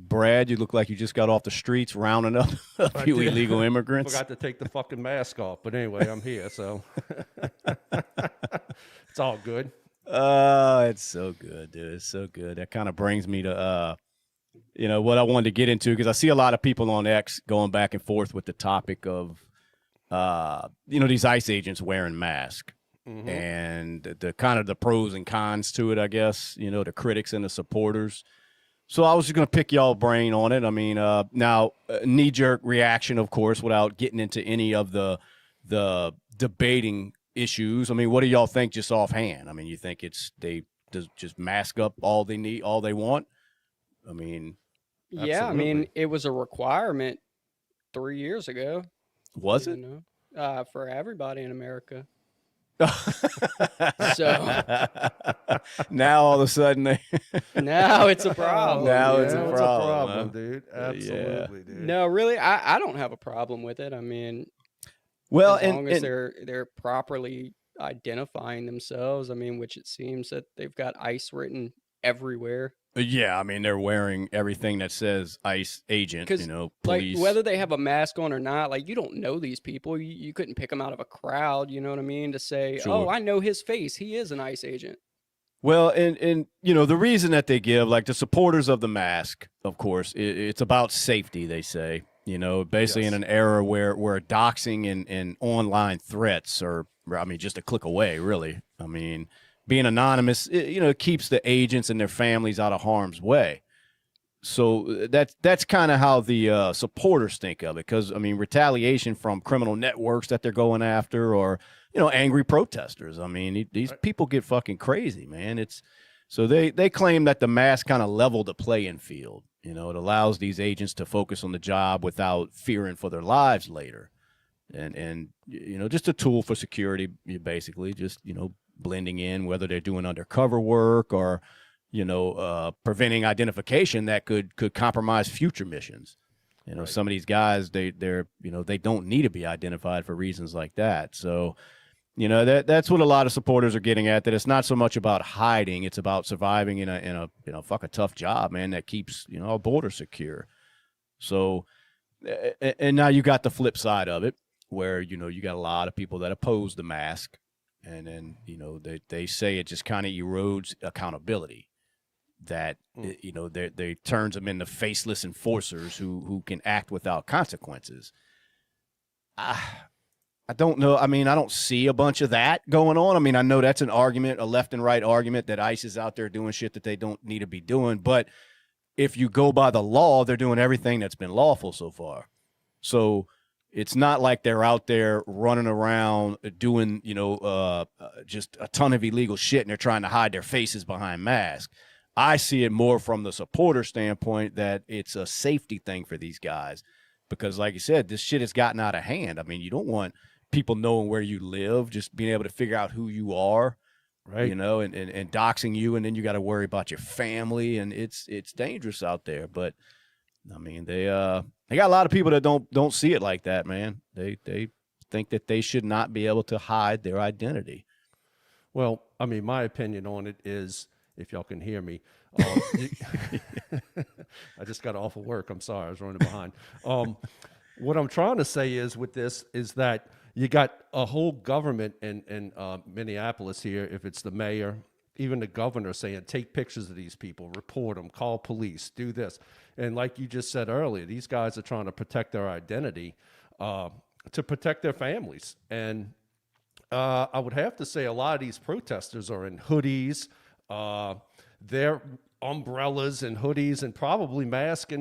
Brad, you look like you just got off the streets rounding up a few illegal immigrants. Forgot to take the fucking mask off, but anyway, I'm here, so it's all good. It's so good, dude. It's so good. That kind of brings me to, what I wanted to get into, because I see a lot of people on X going back and forth with the topic of, these ICE agents wearing masks. Mm-hmm. And the kind of the pros and cons to it, I guess, the critics and the supporters. So I was just going to pick y'all brain on it. I mean, now, knee-jerk reaction, of course, without getting into any of the debating issues. I mean, what do y'all think just offhand? I mean, you think they just mask up all they need, all they want? I mean, yeah, absolutely. I mean, it was a requirement 3 years ago. Was it? For everybody in America. So now all of a sudden now it's a problem. It's a problem, dude. Absolutely, dude. No, really, I don't have a problem with it. I mean, well, as long as they're properly identifying themselves. I mean, which it seems that they've got ICE written everywhere. Yeah, I mean, they're wearing everything that says ICE agent, police. Like, whether they have a mask on or not, like, you don't know these people. You couldn't pick them out of a crowd, you know what I mean, to say, sure. Oh, I know his face. He is an ICE agent. Well, and the reason that they give, like the supporters of the mask, of course, it's about safety, they say, basically yes. In an era where doxing and online threats are, I mean, just a click away, really. I mean, being anonymous, it keeps the agents and their families out of harm's way. So that's kind of how the supporters think of it. Because, I mean, retaliation from criminal networks that they're going after, or, angry protesters. I mean, these people get fucking crazy, man. So they claim that the mask kind of leveled the playing field. It allows these agents to focus on the job without fearing for their lives later. And just a tool for security, basically, just, blending in, whether they're doing undercover work or, preventing identification that could compromise future missions. Right. Some of these guys, they don't need to be identified for reasons like that. So, that's what a lot of supporters are getting at, that it's not so much about hiding. It's about surviving in a fucking tough job, man, that keeps, our border secure. So, and now you got the flip side of it, where, you got a lot of people that oppose the mask. And then, they say it just kind of erodes accountability, that, they turns them into faceless enforcers who can act without consequences. I don't know. I mean, I don't see a bunch of that going on. I mean, I know that's an argument, a left and right argument, that ICE is out there doing shit that they don't need to be doing. But if you go by the law, they're doing everything that's been lawful so far. So it's not like they're out there running around doing, just a ton of illegal shit and they're trying to hide their faces behind masks. I see it more from the supporter standpoint, that it's a safety thing for these guys. Because like you said, this shit has gotten out of hand. I mean, you don't want people knowing where you live, just being able to figure out who you are, right? And doxing you, and then you got to worry about your family, and it's dangerous out there. But I mean, they got a lot of people that don't see it like that, man. They think that they should not be able to hide their identity. Well, I mean, my opinion on it is, if y'all can hear me, I just got off of work. I'm sorry, I was running behind. What I'm trying to say is, with this, is that you got a whole government in Minneapolis here, if it's the mayor, even the governor, saying, take pictures of these people, report them, call police, do this. And like you just said earlier, these guys are trying to protect their identity, to protect their families. And I would have to say a lot of these protesters are in hoodies, they're umbrellas and hoodies, and probably masks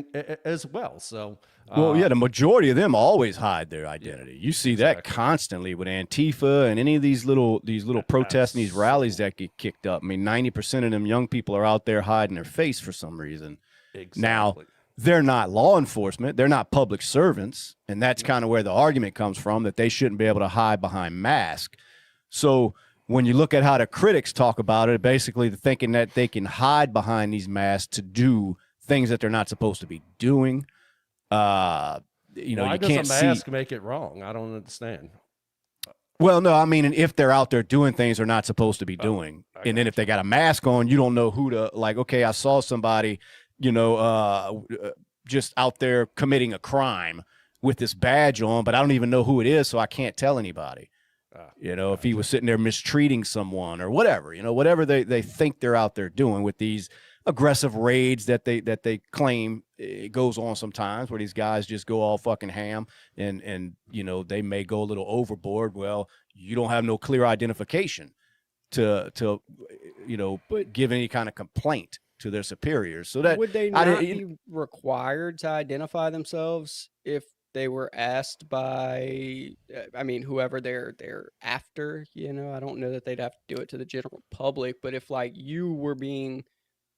as well. So, well, yeah, the majority of them always hide their identity. You see that constantly with Antifa and any of these little protests and these rallies that get kicked up. I mean, 90% of them young people are out there hiding their face for some reason. Exactly. Now, they're not law enforcement. They're not public servants. And that's kind of where the argument comes from, that they shouldn't be able to hide behind masks. So when you look at how the critics talk about it, basically they're thinking that they can hide behind these masks to do things that they're not supposed to be doing. Why you does can't a mask see. make it wrong? I don't understand. Well, no, I mean, and if they're out there doing things they're not supposed to be doing, and then if they got a mask on, you don't know who to, like, okay, I saw somebody just out there committing a crime with this badge on, but I don't even know who it is, so I can't tell anybody. If he was sitting there mistreating someone or whatever, whatever they think they're out there doing with these aggressive raids that they claim it goes on sometimes, where these guys just go all fucking ham and they may go a little overboard. Well, you don't have no clear identification to give any kind of complaint to their superiors. So that would they not be required to identify themselves if they were asked by, whoever they're after? I don't know that they'd have to do it to the general public, but if like you were being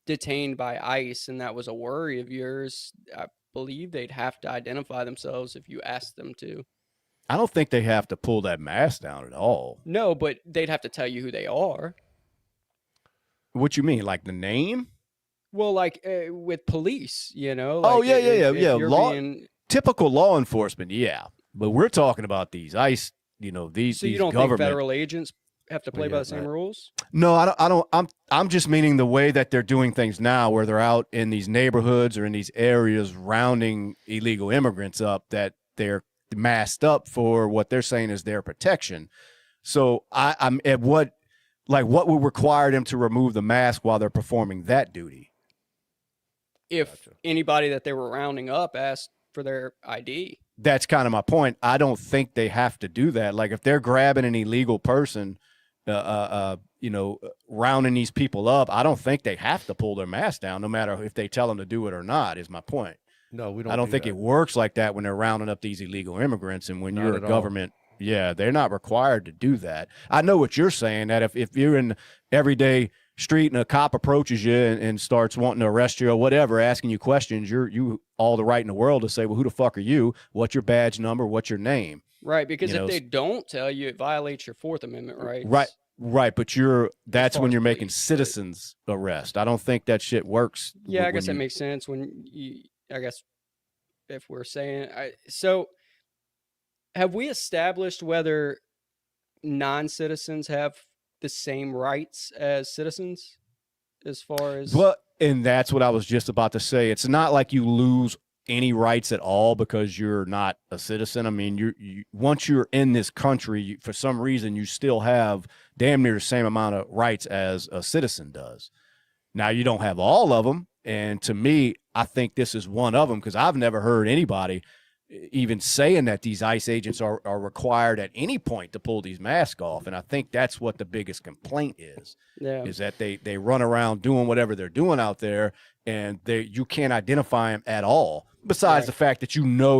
detained by ICE and that was a worry of yours, I believe they'd have to identify themselves if you asked them to. I don't think they have to pull that mask down at all. No, but they'd have to tell you who they are. What you mean, like the name? Well, like with police, Like typical law enforcement, yeah. But we're talking about these ICE, these. So you don't think federal agents have to play by the same rules? No, I don't. I'm just meaning the way that they're doing things now, where they're out in these neighborhoods or in these areas rounding illegal immigrants up, that they're masked up for what they're saying is their protection. So I'm at what would require them to remove the mask while they're performing that duty? If anybody that they were rounding up asked for their ID. That's kind of my point. I don't think they have to do that. Like if they're grabbing an illegal person, rounding these people up, I don't think they have to pull their mask down, no matter if they tell them to do it or not, is my point. No, we don't. I don't think it works like that when they're rounding up these illegal immigrants. And when you're a government, they're not required to do that. I know what you're saying, that if you're in everyday street and a cop approaches you and starts wanting to arrest you or whatever, asking you questions, you all the right in the world to say, well, who the fuck are you? What's your badge number? What's your name? Right, because if they don't tell you, it violates your Fourth Amendment rights. Right, but that's when you're making citizens arrest. I don't think that shit works. Yeah, I guess that makes sense if we're saying so. Have we established whether non-citizens have the same rights as citizens, as far as? Well, and that's what I was just about to say. It's not like you lose any rights at all because you're not a citizen. I mean, you once you're in this country, for some reason, you still have damn near the same amount of rights as a citizen does. Now, you don't have all of them, and to me, I think this is one of them, because I've never heard anybody even saying that these ICE agents are required at any point to pull these masks off. And I think that's what the biggest complaint is, is that they run around doing whatever they're doing out there, and you can't identify them at all. Besides the fact that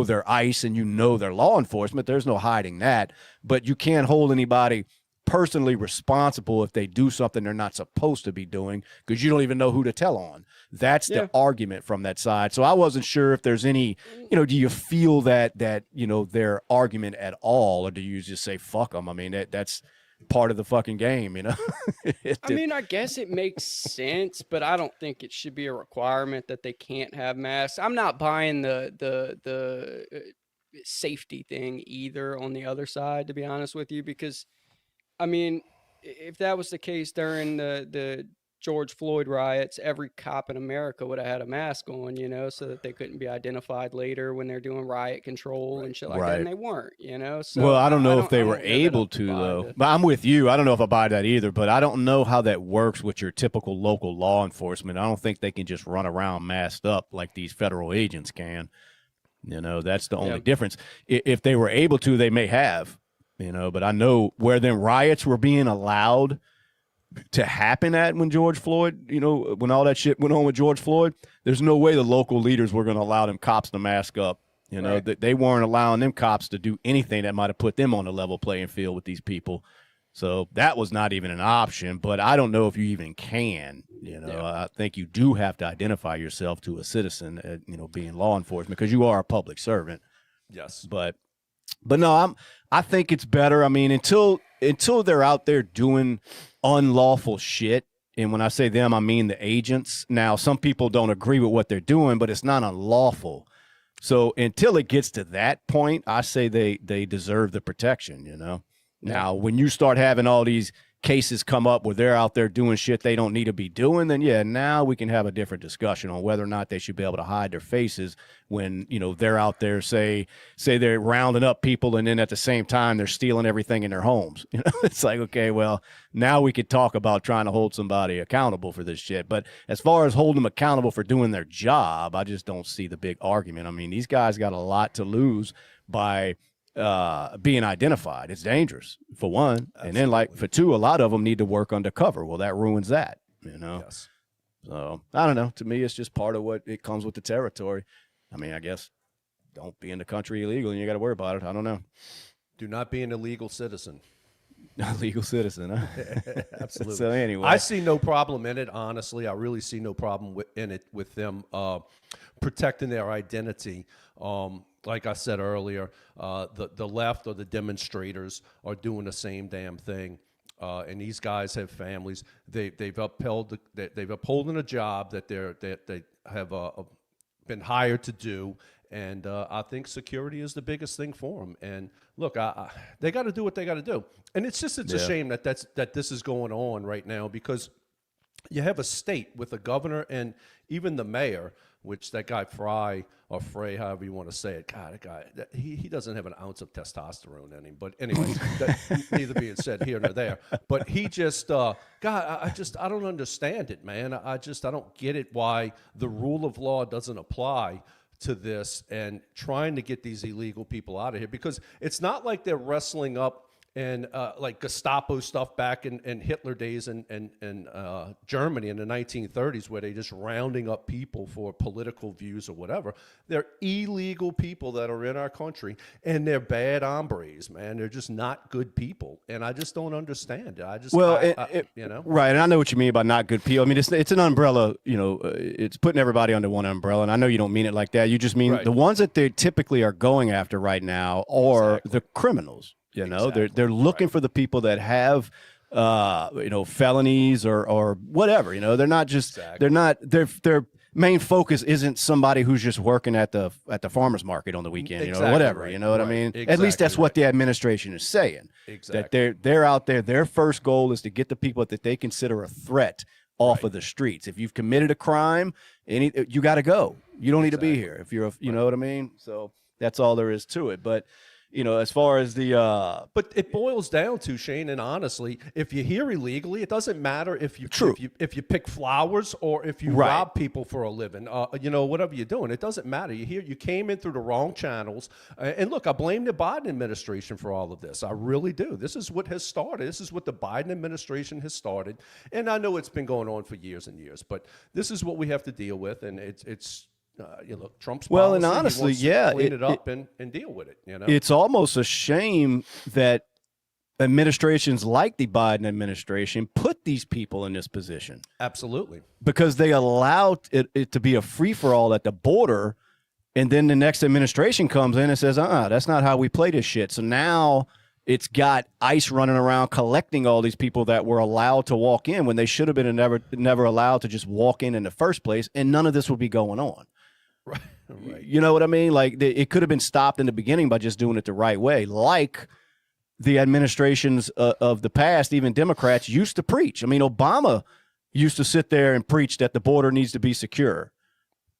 they're ICE and they're law enforcement, there's no hiding that. But you can't hold anybody personally responsible if they do something they're not supposed to be doing, because you don't even know who to tell on. That's the argument from that side. So I wasn't sure if there's any, do you feel that their argument at all, or do you just say fuck them? I mean, that's part of the fucking game, I guess it makes sense, but I don't think it should be a requirement that they can't have masks. I'm not buying the safety thing either on the other side, to be honest with you, because if that was the case during the George Floyd riots, every cop in America would have had a mask on, so that they couldn't be identified later when they're doing riot control and shit like that, and they weren't, So well, I don't know if they were able to, though. But I'm with you. I don't know if I buy that either, but I don't know how that works with your typical local law enforcement. I don't think they can just run around masked up like these federal agents can. That's the only difference. If they were able to, they may have. But I know where them riots were being allowed to happen at when George Floyd, when all that shit went on with George Floyd, there's no way the local leaders were going to allow them cops to mask up. They weren't allowing them cops to do anything that might have put them on a level playing field with these people. So that was not even an option. But I don't know if you even can. I think you do have to identify yourself to a citizen, being law enforcement, because you are a public servant. Yes. But no, I think it's better. I mean, until they're out there doing unlawful shit, and when I say them, I mean the agents. Now, some people don't agree with what they're doing, but it's not unlawful. So until it gets to that point, I say they deserve the protection, Now, when you start having all these cases come up where they're out there doing shit they don't need to be doing, then yeah, now we can have a different discussion on whether or not they should be able to hide their faces when, you know, they're out there, say they're rounding up people and then at the same time they're stealing everything in their homes. You know, it's like, okay, well, now we could talk about trying to hold somebody accountable for this shit. But as far as holding them accountable for doing their job, I just don't see the big argument. I mean, these guys got a lot to lose by being identified. It's dangerous, for one. Absolutely. And then, like, for two, a lot of them need to work undercover. Well, that ruins that, you know? Yes. So I don't know. To me, it's just part of what it comes with the territory. I mean, I guess don't be in the country illegal and you got to worry about it. I don't know. Do not be an illegal citizen. Legal citizen, huh? Absolutely. So anyway, I see no problem in it. Honestly, I really see no problem in it with them protecting their identity. Like I said earlier, the left or the demonstrators are doing the same damn thing. And these guys have families. They've upholden a job that they have been hired to do. And I think security is the biggest thing for them. And look, they got to do what they got to do. And it's a shame that this is going on right now, because you have a state with a governor and even the mayor, which that guy Frey, however you want to say it, God, that guy, he doesn't have an ounce of testosterone in him. But anyway, neither being said here nor there. But he just, God, I don't understand it, man. I don't get it why the rule of law doesn't apply to this and trying to get these illegal people out of here, because it's not like they're wrestling up and like Gestapo stuff back in Hitler days and Germany in the 1930s, where they just rounding up people for political views or whatever. They're illegal people that are in our country, and they're bad hombres, man. They're just not good people, and I just don't understand it. You know, right? And I know what you mean by not good people. I mean, it's an umbrella. You know, it's putting everybody under one umbrella, and I know you don't mean it like that. You just mean the ones that they typically are going after right now are the criminals. You know, they're looking for the people that have, you know, felonies or whatever. You know, they're not just their main focus isn't somebody who's just working at the farmer's market on the weekend, you know, or whatever. You know what I mean? At least that's what the administration is saying. That they're out there. Their first goal is to get the people that they consider a threat off of the streets. If you've committed a crime, you got to go. You don't need to be here. If you're, you know what I mean? So that's all there is to it. But you know, as far as the but it boils down to, Shane, and honestly, if you're here illegally, it doesn't matter if you pick flowers or if you rob people for a living. You know, whatever you're doing, it doesn't matter. You're here, you came in through the wrong channels. And look, I blame the Biden administration for all of this. I really do. This is what has started. This is what the Biden administration has started. And I know it's been going on for years and years, but this is what we have to deal with, and it's you know, Trump's policy, and honestly, clean it up and deal with it. You know, it's almost a shame that administrations like the Biden administration put these people in this position. Absolutely, because they allowed it to be a free for all at the border, and then the next administration comes in and says, that's not how we play this shit. So now it's got ICE running around collecting all these people that were allowed to walk in when they should have been never allowed to just walk in the first place, and none of this would be going on. Right. You know what I mean? Like it could have been stopped in the beginning by just doing it the right way, like the administrations of the past, even Democrats, used to preach. I mean, Obama used to sit there and preach that the border needs to be secure.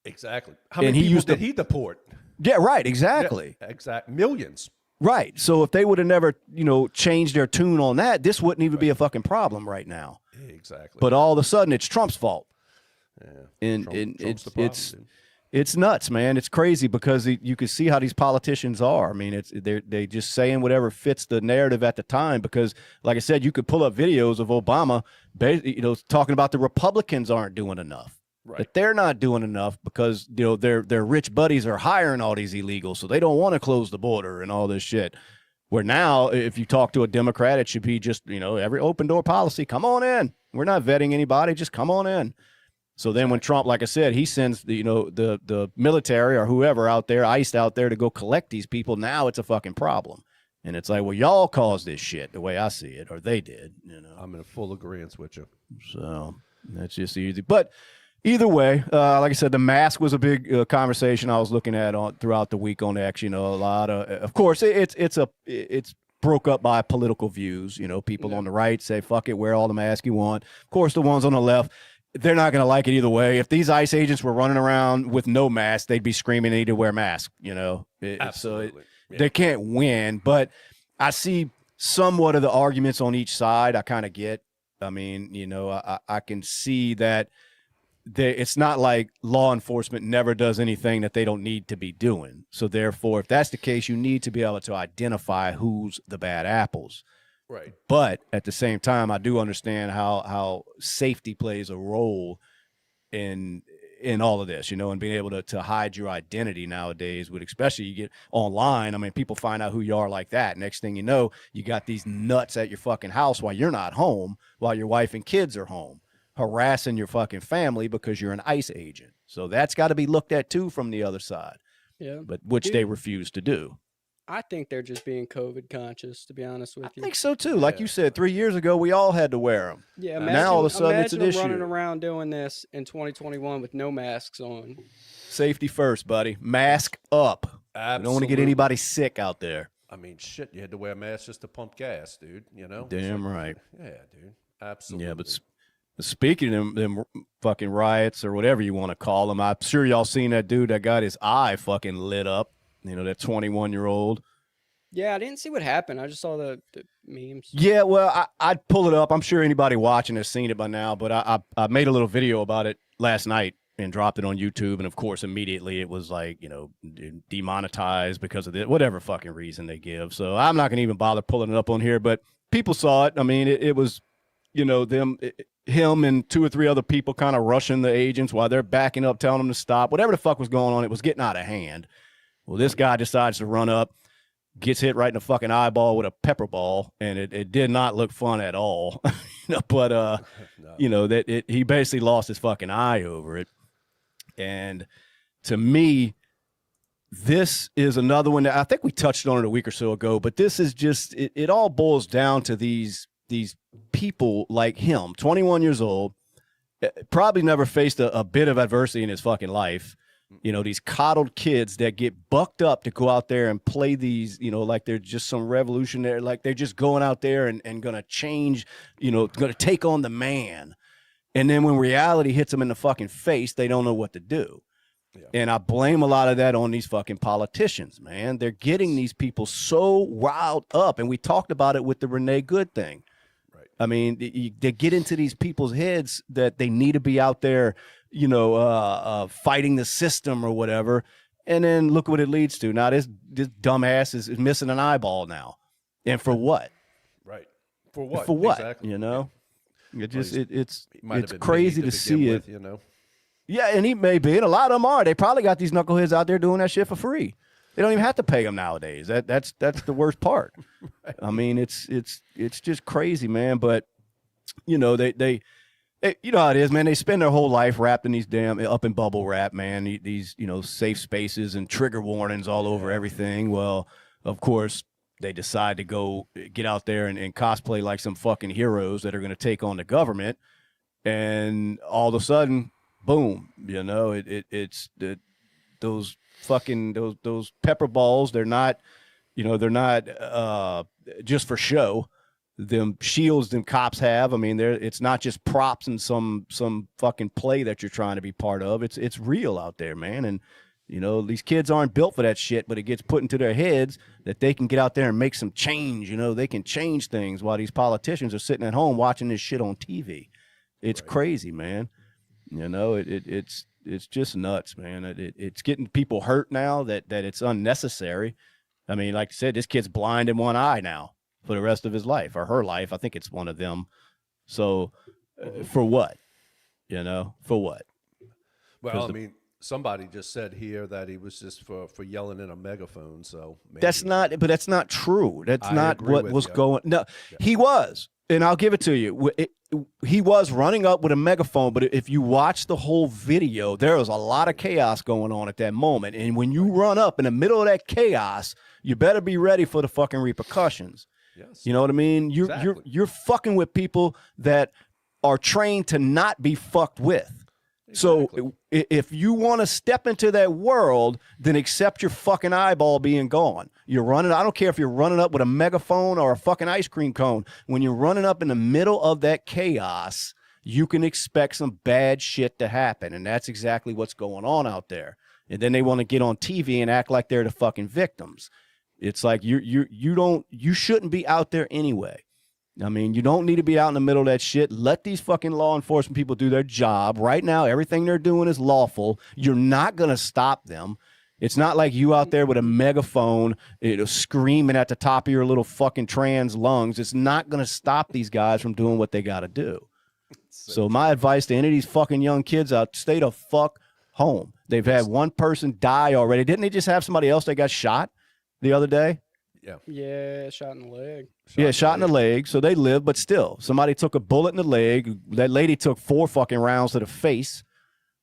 Exactly. How many people did he deport? Yeah, right. Exactly. Yeah, exactly. Millions. Right. So if they would have never, you know, changed their tune on that, this wouldn't even be a fucking problem right now. Exactly. But all of a sudden, it's Trump's fault. Yeah. And it's nuts, man. It's crazy because you can see how these politicians are. I mean, they just saying whatever fits the narrative at the time. Because, like I said, you could pull up videos of Obama, you know, talking about the Republicans aren't doing enough. Right. That they're not doing enough because, you know, their rich buddies are hiring all these illegals, so they don't want to close the border and all this shit. Where now, if you talk to a Democrat, it should be just, you know, every open door policy. Come on in. We're not vetting anybody. Just come on in. So then when Trump, like I said, he sends the military or whoever out there, ICE out there to go collect these people. Now it's a fucking problem. And it's like, well, y'all caused this shit the way I see it, or they did. You know, I'm in full agreement with you. So that's just easy. But either way, like I said, the mask was a big conversation I was looking at throughout the week on X. You know, a lot of course, it's broke up by political views. You know, people on the right say, fuck it, wear all the masks you want. Of course, the ones on the left, they're not going to like it either way. If these ICE agents were running around with no mask, they'd be screaming they need to wear masks, you know. Absolutely. They can't win. But I see somewhat of the arguments on each side. I kind of get. I mean, you know, I can see that it's not like law enforcement never does anything that they don't need to be doing. So therefore, if that's the case, you need to be able to identify who's the bad apples. Right. But at the same time, I do understand how safety plays a role in all of this, you know, and being able to hide your identity nowadays with, especially you get online. I mean, people find out who you are like that. Next thing you know, you got these nuts at your fucking house while you're not home, while your wife and kids are home, harassing your fucking family because you're an ICE agent. So that's got to be looked at too from the other side. Yeah. But which they refuse to do. I think they're just being COVID conscious, to be honest with you. I think so too. Like you said, 3 years ago, we all had to wear them. Yeah. Now all of a sudden it's an issue. Imagine running around doing this in 2021 with no masks on. Safety first, buddy. Mask up. Absolutely. You don't want to get anybody sick out there. I mean, shit, you had to wear a mask just to pump gas, dude, you know? Damn right. Yeah, dude. Absolutely. Yeah, but speaking of them fucking riots or whatever you want to call them, I'm sure y'all seen that dude that got his eye fucking lit up. You know, that 21-year-old. Yeah, I didn't see what happened. I just saw the memes. Yeah, well, I'd pull it up. I'm sure anybody watching has seen it by now, but I made a little video about it last night and dropped it on YouTube. And, of course, immediately it was like, you know, demonetized because of whatever fucking reason they give. So I'm not going to even bother pulling it up on here. But people saw it. I mean, it was, you know, him and 2 or 3 other people kind of rushing the agents while they're backing up, telling them to stop. Whatever the fuck was going on, it was getting out of hand. Well, this guy decides to run up, gets hit right in the fucking eyeball with a pepper ball, and it did not look fun at all. But no. You know, he basically lost his fucking eye over it. And to me, this is another one that I think we touched on it a week or so ago, but this is just it all boils down to these people like him, 21 years old, probably never faced a bit of adversity in his fucking life. You know, these coddled kids that get bucked up to go out there and play these, you know, like they're just some revolutionary, like they're just going out there and going to change, you know, going to take on the man. And then when reality hits them in the fucking face, they don't know what to do. Yeah. And I blame a lot of that on these fucking politicians, man. They're getting these people so riled up. And we talked about it with the Renee Good thing. Right. I mean, they get into these people's heads that they need to be out there, you know, fighting the system or whatever. And then look what it leads to. Now this dumbass is missing an eyeball now. And for what? Right. For what? For what? Exactly. You know? It just it's it's crazy to see it. With, you know. Yeah, and he may be, and a lot of them are. They probably got these knuckleheads out there doing that shit for free. They don't even have to pay them nowadays. That's the worst part. Right. I mean, it's just crazy, man. But you know, they you know how it is, man. They spend their whole life wrapped in these damn up in bubble wrap, man. These you know safe spaces and trigger warnings all over everything. Well, of course, they decide to go get out there and cosplay like some fucking heroes that are going to take on the government, and all of a sudden, boom! You know, it's those fucking those pepper balls. They're not, you know, they're not just for show. Them shields them cops have. I mean, it's not just props and some fucking play that you're trying to be part of. It's real out there, man. And you know, these kids aren't built for that shit, but it gets put into their heads that they can get out there and make some change. You know, they can change things while these politicians are sitting at home watching this shit on TV. It's crazy, man. You know, it's just nuts, man. It's getting people hurt now that it's unnecessary. I mean, like I said, this kid's blind in one eye now for the rest of his life or her life. I think it's one of them. So for what? You know, for what? Well, I mean, somebody just said here that he was just for yelling in a megaphone. So maybe. That's not true. That's not what was going. No, yeah. He was, and I'll give it to you. He was running up with a megaphone, but if you watch the whole video, there was a lot of chaos going on at that moment. And when you run up in the middle of that chaos, you better be ready for the fucking repercussions. Yes. You know what I mean? You're fucking with people that are trained to not be fucked with. Exactly. So if you want to step into that world, then accept your fucking eyeball being gone. You're running, I don't care if you're running up with a megaphone or a fucking ice cream cone. When you're running up in the middle of that chaos, you can expect some bad shit to happen. And that's exactly what's going on out there. And then they want to get on TV and act like they're the fucking victims. It's like you shouldn't be out there anyway. I mean, you don't need to be out in the middle of that shit. Let these fucking law enforcement people do their job. Right now, everything they're doing is lawful. You're not going to stop them. It's not like you out there with a megaphone, screaming at the top of your little fucking trans lungs. It's not going to stop these guys from doing what they got to do. So my advice to any of these fucking young kids out, stay the fuck home. They've had one person die already. Didn't they just have somebody else that got shot the other day? Yeah, shot in the leg. Shot in the leg. So they live, but still, somebody took a bullet in the leg. That lady took 4 fucking rounds to the face.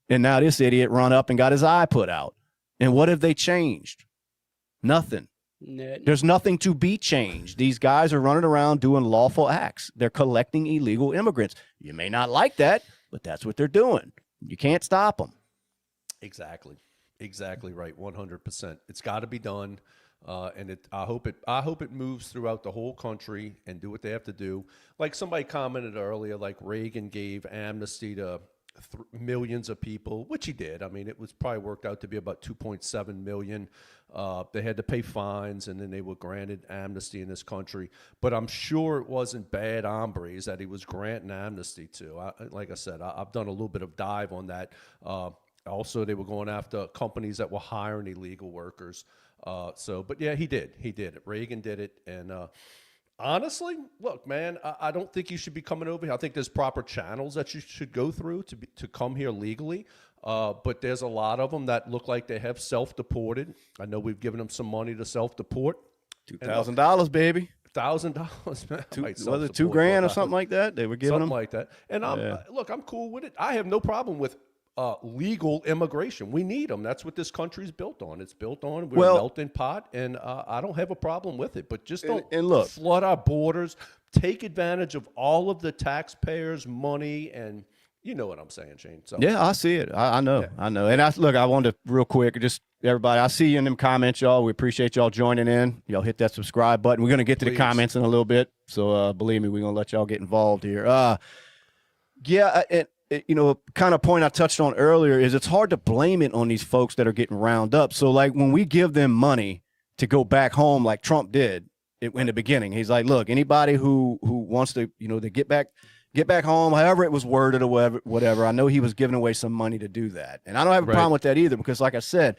And now this idiot run up and got his eye put out. And what have they changed? Nothing. There's nothing to be changed. These guys are running around doing lawful acts. They're collecting illegal immigrants. You may not like that, but that's what they're doing. You can't stop them. Exactly right. 100%. It's got to be done. And I hope it moves throughout the whole country and do what they have to do. Like somebody commented earlier, like Reagan gave amnesty to millions of people, which he did. I mean, it was probably worked out to be about 2.7 million. They had to pay fines, and then they were granted amnesty in this country. But I'm sure it wasn't bad hombres that he was granting amnesty to. Like I said, I've done a little bit of dive on that. Also, they were going after companies that were hiring illegal workers. But yeah, he did it. Reagan did it. And honestly, look, man, I don't think you should be coming over here. I think there's proper channels that you should go through to come here legally. But there's a lot of them that look like they have self-deported. I know we've given them some money to self-deport. $2,000, baby. $1,000, man. Was it $2,000 or something like that? They were giving something them like that. And I'm cool with it. I have no problem with legal immigration. We need them. That's what this country's built on. It's built on we're a melting pot, and I don't have a problem with it. But just don't flood our borders. Take advantage of all of the taxpayers' money, and you know what I'm saying, Shane. So yeah, I see it. I know. And I wanted to real quick, just everybody. I see you in them comments, y'all. We appreciate y'all joining in. Y'all hit that subscribe button. We're gonna get to the comments in a little bit, so believe me, we're gonna let y'all get involved here. Kind of point I touched on earlier is it's hard to blame it on these folks that are getting round up. So like when we give them money to go back home, like Trump did in the beginning, he's like, look, anybody who wants to, to get back home, however it was worded or whatever. I know he was giving away some money to do that. And I don't have a problem with that either, because like I said,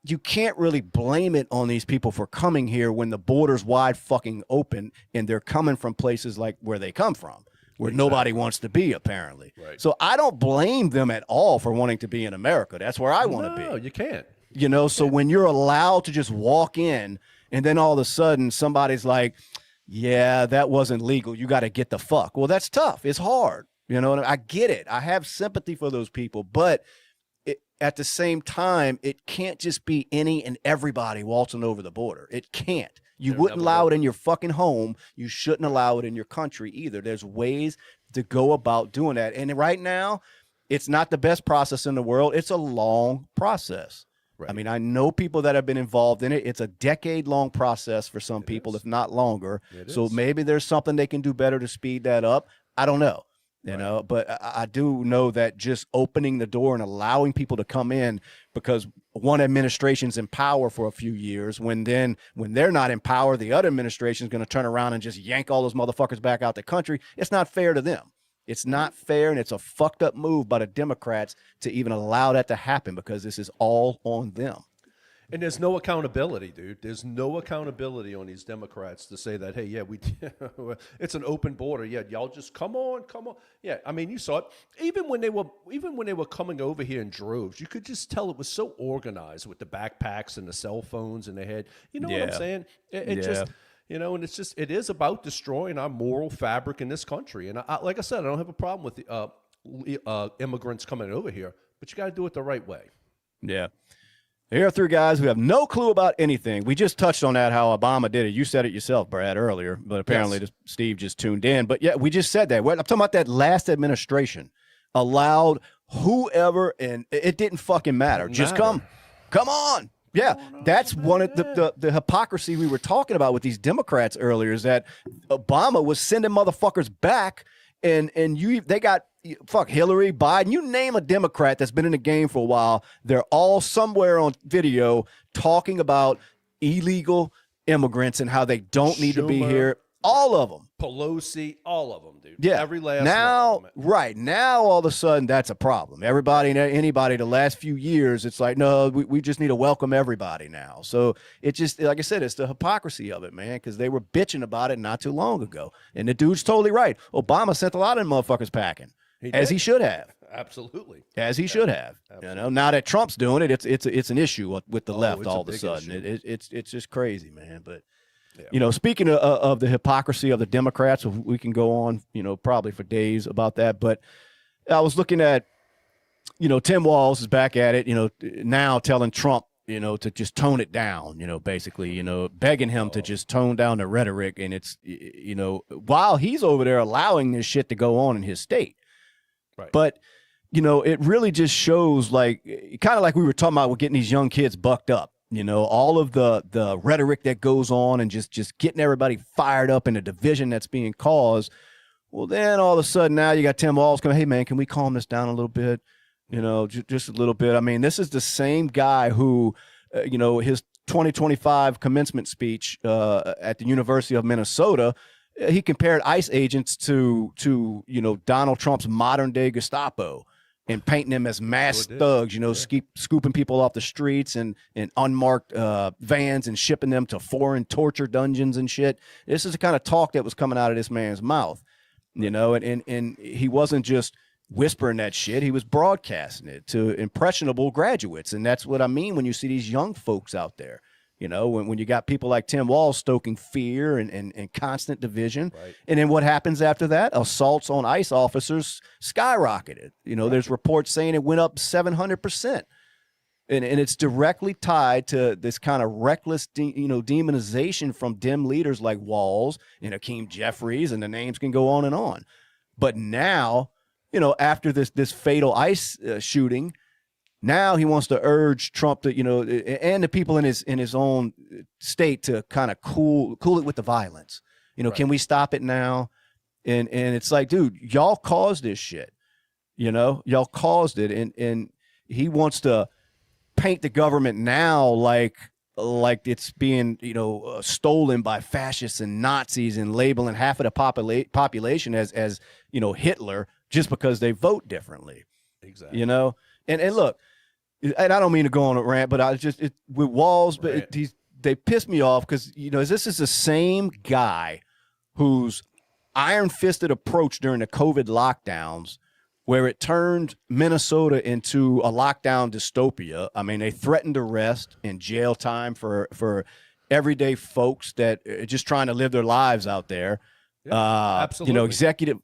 you can't really blame it on these people for coming here when the border's wide fucking open and they're coming from places like where they come from, where nobody wants to be, apparently. Right. So I don't blame them at all for wanting to be in America. That's where I want to be. No, you can't. So when you're allowed to just walk in and then all of a sudden somebody's like, yeah, that wasn't legal, you got to get the fuck. Well, that's tough. It's hard. I get it. I have sympathy for those people. But at the same time, it can't just be any and everybody waltzing over the border. It can't. You wouldn't allow it in your fucking home. You shouldn't allow it in your country either. There's ways to go about doing that. And right now, it's not the best process in the world. It's a long process. Right. I mean, I know people that have been involved in it. It's a decade-long process for some people, if not longer. So maybe there's something they can do better to speed that up. I don't know. But I do know that just opening the door and allowing people to come in, because one administration's in power for a few years, when they're not in power, the other administration is going to turn around and just yank all those motherfuckers back out the country. It's not fair to them. It's not fair, and it's a fucked up move by the Democrats to even allow that to happen, because this is all on them. And there's no accountability, dude. There's no accountability on these Democrats to say that, hey, yeah, it's an open border. Yeah, y'all just come on. Yeah, I mean, you saw it. Even when they were coming over here in droves, you could just tell it was so organized with the backpacks and the cell phones in their head. You know what I'm saying? And it is about destroying our moral fabric in this country. And like I said, I don't have a problem with the immigrants coming over here, but you got to do it the right way. Yeah. Here are three guys who have no clue about anything. We just touched on that, how Obama did it. You said it yourself, Brad, earlier, but apparently Steve just tuned in. But yeah, we just said that. I'm talking about that last administration allowed whoever, and it didn't fucking matter. Just come on. Yeah, that's one of the hypocrisy we were talking about with these Democrats earlier, is that Obama was sending motherfuckers back, and they got Hillary, Biden, you name a Democrat that's been in the game for a while, they're all somewhere on video talking about illegal immigrants and how they don't need to be here. All of them. Pelosi, all of them, dude. Yeah. Every last now, one of them. right now, all of a sudden, that's a problem. Everybody and anybody the last few years, it's like, no, we just need to welcome everybody now. So it just, like I said, it's the hypocrisy of it, man, because they were bitching about it not too long ago. And the dude's totally right. Obama sent a lot of them motherfuckers packing, as he should have. Absolutely. As he should have. Absolutely. You know, now that Trump's doing it, it's an issue with the left all of a sudden. It's just crazy, man. But you know, speaking of the hypocrisy of the Democrats, we can go on, you know, probably for days about that. But I was looking at, you know, Tim Walz is back at it, you know, now telling Trump, you know, to just tone it down, you know, basically, you know, begging him to just tone down the rhetoric. And it's, you know, while he's over there allowing this shit to go on in his state. Right. But, you know, it really just shows, like, kind of like we were talking about with getting these young kids bucked up. You know, all of the rhetoric that goes on and just getting everybody fired up in the division that's being caused. Well, then all of a sudden now you got Tim Walz coming, hey, man, can we calm this down a little bit? You know, just a little bit. I mean, this is the same guy who, you know, his 2025 commencement speech at the University of Minnesota, he compared ICE agents to you know, Donald Trump's modern day Gestapo. And painting them as masked thugs, you know, scooping people off the streets and unmarked vans and shipping them to foreign torture dungeons and shit. This is the kind of talk that was coming out of this man's mouth, you know, and he wasn't just whispering that shit. He was broadcasting it to impressionable graduates. And that's what I mean when you see these young folks out there. You know, when you got people like Tim Walz stoking fear and constant division. Right. And then what happens after that? Assaults on ICE officers skyrocketed. You know, there's reports saying it went up 700%. And it's directly tied to this kind of reckless, demonization from dim leaders like Walz and Hakeem Jeffries, and the names can go on and on. But now, you know, after this fatal ICE shooting, now he wants to urge Trump to, you know, and the people in his own state to kind of cool it with the violence. You know, Can we stop it now? And it's like, dude, y'all caused this shit. You know, y'all caused it, and he wants to paint the government now like it's being, you know, stolen by fascists and Nazis, and labeling half of the population as you know, Hitler just because they vote differently. Exactly. You know, and look. And I don't mean to go on a rant, but I just with Walz, but they pissed me off because, you know, this is the same guy whose iron-fisted approach during the COVID lockdowns, where it turned Minnesota into a lockdown dystopia. I mean, they threatened arrest and jail time for everyday folks that are just trying to live their lives out there. Yeah, absolutely. You know,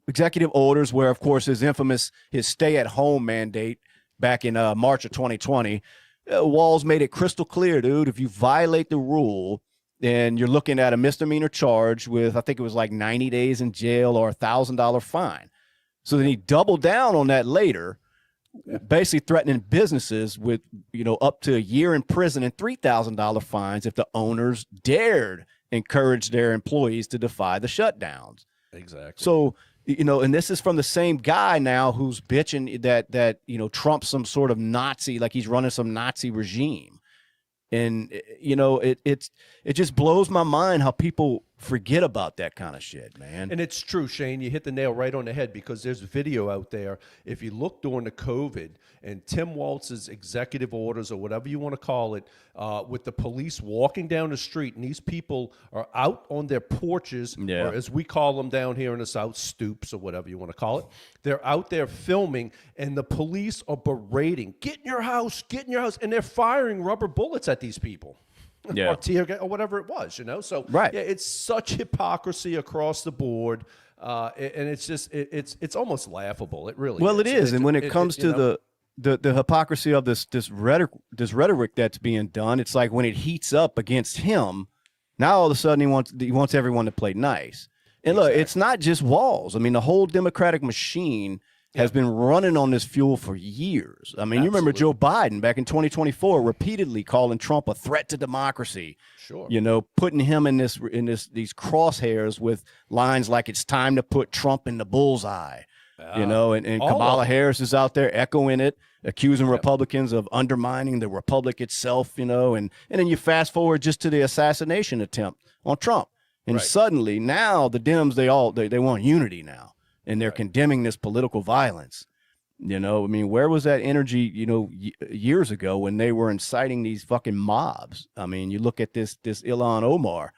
executive orders, where of course his stay-at-home mandate back in March of 2020, Walz made it crystal clear, dude, if you violate the rule, then you're looking at a misdemeanor charge with, I think it was like 90 days in jail or $1,000 fine. So then he doubled down on that later, basically threatening businesses with, you know, up to a year in prison and $3,000 fines if the owners dared encourage their employees to defy the shutdowns. Exactly. So, you know, and this is from the same guy now who's bitching that you know, Trump's some sort of Nazi, like he's running some Nazi regime. And, you know, it just blows my mind how people forget about that kind of shit, man. And it's true, Shane. You hit the nail right on the head, because there's a video out there. If you look during the COVID and Tim Walz's executive orders, or whatever you want to call it, with the police walking down the street, and these people are out on their porches, or as we call them down here in the South, stoops, or whatever you want to call it. They're out there filming, and the police are berating, get in your house, and they're firing rubber bullets at these people. Yeah. Or tear gas, or whatever it was, you know. So right. Yeah, it's such hypocrisy across the board, and it's just it's almost laughable. It really. Well, is. it is, and when it comes to the hypocrisy of this rhetoric that's being done, it's like when it heats up against him, now all of a sudden he wants everyone to play nice. And look, it's not just Walz. I mean, the whole Democratic machine has been running on this fuel for years. I mean, you remember Joe Biden back in 2024 repeatedly calling Trump a threat to democracy. Sure. You know, putting him in these crosshairs with lines like "it's time to put Trump in the bullseye." You know, and Kamala Harris is out there echoing it, accusing Republicans of undermining the republic itself. You know, and then you fast forward just to the assassination attempt on Trump, and suddenly now the Dems they want unity now. And they're condemning this political violence. You know, I mean, where was that energy, you know, years ago when they were inciting these fucking mobs? I mean, you look at this Ilhan Omar,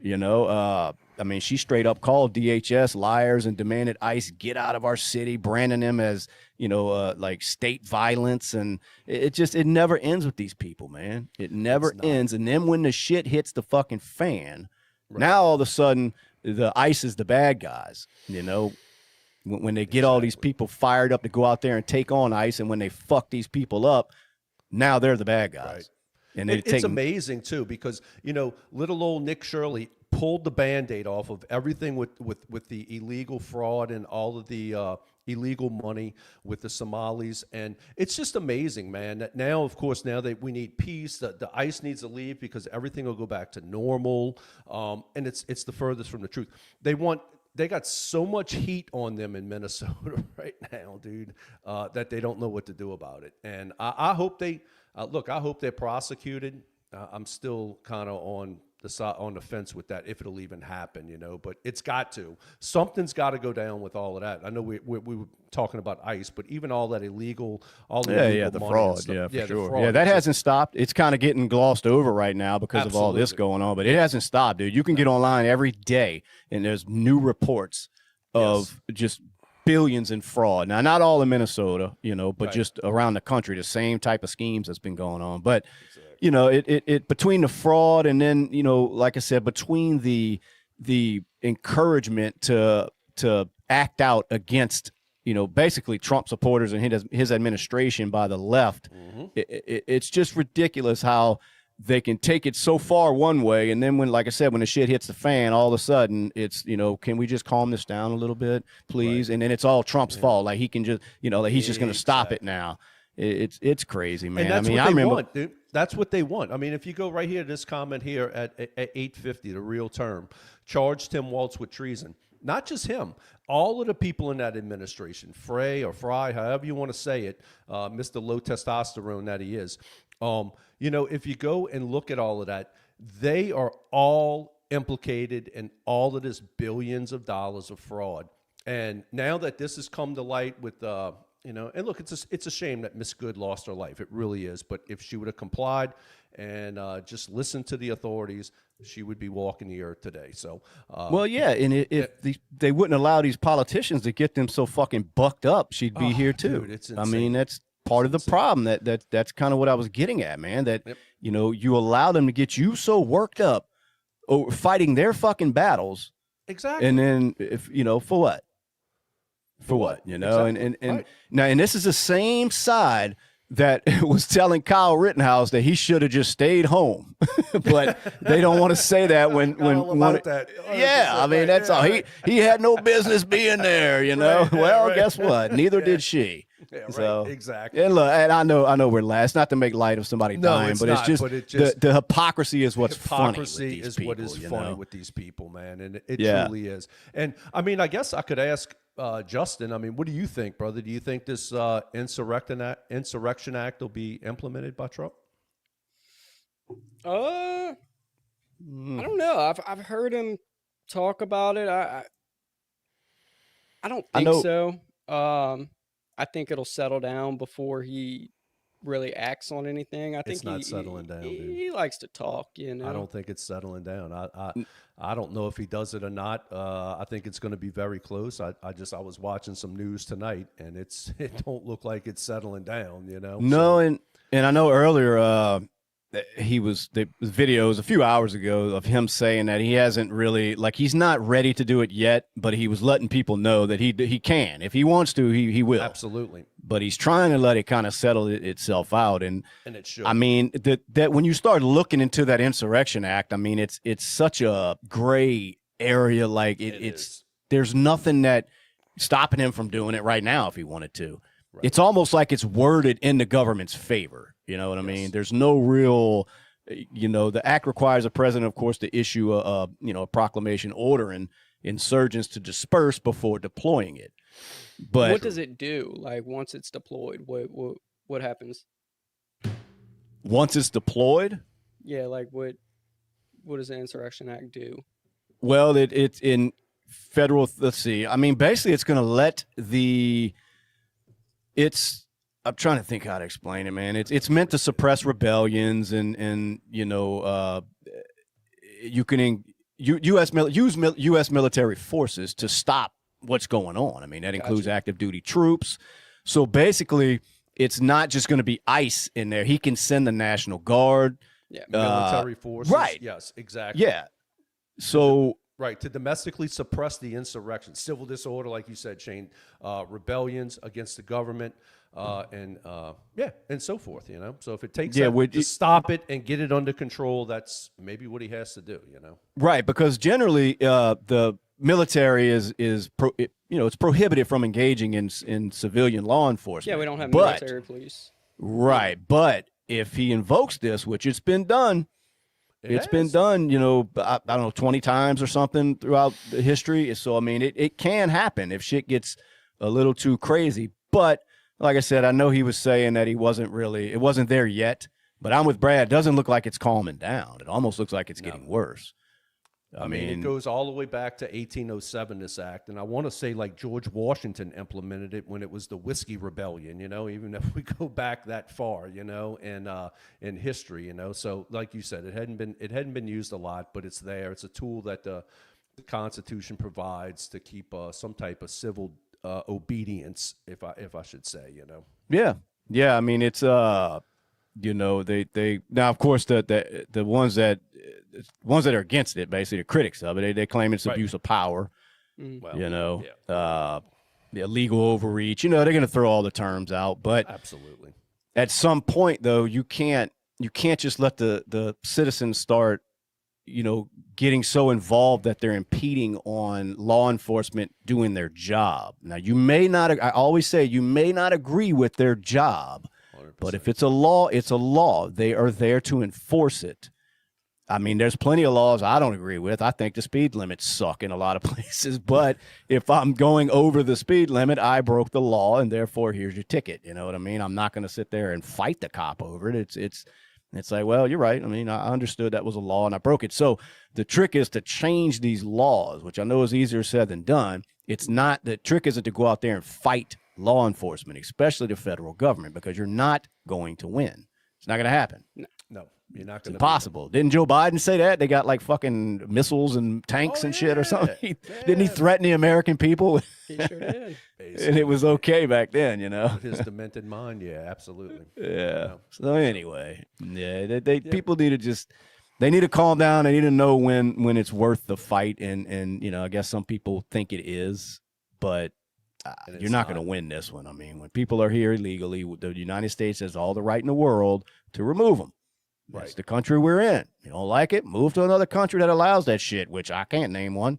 you know, I mean, she straight up called DHS liars and demanded ICE get out of our city, branding them as, you know, like state violence. And it never ends with these people, man. It never ends. And then when the shit hits the fucking fan, now all of a sudden the ICE is the bad guys, you know. When they get all these people fired up to go out there and take on ICE, and when they fuck these people up, now they're the bad guys. Right. And it's amazing too, because you know, little old Nick Shirley pulled the Band-Aid off of everything with the illegal fraud and all of the illegal money with the Somalis, and it's just amazing, man. That now, of course, now that we need peace, the ICE needs to leave because everything will go back to normal, and it's the furthest from the truth. They got so much heat on them in Minnesota right now, dude, that they don't know what to do about it. And I hope they look. I hope they're prosecuted. I'm still kind of on the fence with that, if it'll even happen, you know. But it's got to. Something's got to go down with all of that. I know we were talking about ICE, but even all that illegal, the fraud, for sure. Yeah, that hasn't stopped. It's kind of getting glossed over right now because of all this going on, but it hasn't stopped, dude. You can get online every day, and there's new reports of just billions in fraud. Now, not all in Minnesota, you know, but just around the country, the same type of schemes that's been going on. But you know, it between the fraud and then, you know, like I said, between the encouragement to act out against, you know, basically Trump supporters and his administration by the left, it's just ridiculous how they can take it so far one way, and then when, like I said, when the shit hits the fan, all of a sudden it's, you know, can we just calm this down a little bit, please? And then it's all Trump's fault. Like he can just, you know, like he's just going to stop it now. It's crazy, man. And that's I mean, what they remember, want, dude. That's what they want. I mean, if you go right here, this comment here at 850, the real term, charged Tim Walz with treason. Not just him, all of the people in that administration, Frey or Fry, however you want to say it, Mr. Low Testosterone that he is. You know, if you go and look at all of that, they are all implicated in all of this billions of dollars of fraud. And now that this has come to light with, you know, and look, it's a shame that Miss Good lost her life. It really is. But if she would have complied and just listened to the authorities, she would be walking the earth today. So, well, yeah, and if they wouldn't allow these politicians to get them so fucking bucked up, she'd be here too. Dude, it's I mean, that's part of the problem. That's kind of what I was getting at, man. That you know, you allow them to get you so worked up over fighting their fucking battles, exactly. And then if you know, for what? For what? You know, exactly. and now, and this is the same side that was telling Kyle Rittenhouse that he should have just stayed home, but they don't want to say that when yeah, I mean that's all he had no business being there, you know. Guess what? Neither did she. Yeah, right. So exactly. And look, and I know we're last, not to make light of somebody dying, but it's just the hypocrisy is what's funny with these people, what is funny with these people, man, and it Yeah. truly is. And I mean, I guess I could ask Justin. I mean, what do you think, brother? Do you think this Insurrection Act will be implemented by Trump? I don't know. I've heard him talk about it. I don't think so. I think it'll settle down before he really acts on anything. I think it's not settling down, dude. He likes to talk, you know. I don't think it's settling down. I don't know if he does it or not. I think it's going to be very close. I was watching some news tonight, and it don't look like it's settling down, you know. No, and I know earlier the videos a few hours ago of him saying that he hasn't really, like, he's not ready to do it yet, but he was letting people know that he can. If he wants to, he will. Absolutely. But he's trying to let it kind of settle itself out. And it should. I mean, that when you start looking into that Insurrection Act, I mean, it's such a gray area. Like it's there's nothing that stopping him from doing it right now if he wanted to. Right. It's almost like it's worded in the government's favor. You know what I mean? There's no real, the act requires the president, of course, to issue a proclamation ordering insurgents to disperse before deploying it. But what does it do? Like once it's deployed, what happens? Once it's deployed? Yeah, like what does the Insurrection Act do? Well, it's in federal. Let's see. I mean, basically, it's going to let I'm trying to think how to explain it, man. It's meant to suppress rebellions and you can use U.S. military forces to stop what's going on. I mean, that includes active duty troops. So basically, it's not just going to be ICE in there. He can send the National Guard. Yeah, military forces. Right. Yes, exactly. Yeah. So right, to domestically suppress the insurrection, civil disorder, like you said, Shane, rebellions against the government, and so forth. So if it takes to stop it and get it under control, that's maybe what he has to do. Right, because generally the military is it's prohibited from engaging in civilian law enforcement. Yeah, we don't have military police. Right, but if he invokes this, which it's been done. It's been done, I don't know, 20 times or something throughout the history. So, I mean, it can happen if shit gets a little too crazy. But like I said, I know he was saying that it wasn't there yet. But I'm with Brad. It doesn't look like it's calming down. It almost looks like it's getting worse. I mean, it goes all the way back to 1807, this act. And I want to say like George Washington implemented it when it was the Whiskey Rebellion, even if we go back that far, in history, So like you said, it hadn't been used a lot, but it's there. It's a tool that the Constitution provides to keep some type of civil obedience, if I should say, Yeah. Yeah. I mean, it's they now, of course, the ones that are against it, basically the critics of it, they claim it's abuse of power. Well, legal overreach. They're going to throw all the terms out, but absolutely. At some point, though, you can't just let the citizens start, getting so involved that they're impeding on law enforcement doing their job. Now, I always say you may not agree with their job. 100%. But if it's a law, it's a law. They are there to enforce it. I mean, there's plenty of laws I don't agree with. I think the speed limits suck in a lot of places. But if I'm going over the speed limit, I broke the law, and therefore here's your ticket. You know what I mean? I'm not going to sit there and fight the cop over it. It's like, well, you're right. I mean, I understood that was a law, and I broke it. So the trick is to change these laws, which I know is easier said than done. The trick isn't to go out there and fight law enforcement, especially the federal government, because you're not going to win. It's not going to happen. No, you're not going to. Impossible. Didn't Joe Biden say that? They got like fucking missiles and tanks and shit or something. Didn't he threaten the American people? He sure did. And it was okay back then, With his demented mind, yeah, absolutely. Yeah. So anyway, people need to they need to calm down. They need to know when it's worth the fight, and I guess some people think it is, but you're not going to win this one. I mean, when people are here illegally, the United States has all the right in the world to remove them. Right. It's the country we're in. You don't like it? Move to another country that allows that shit, which I can't name one.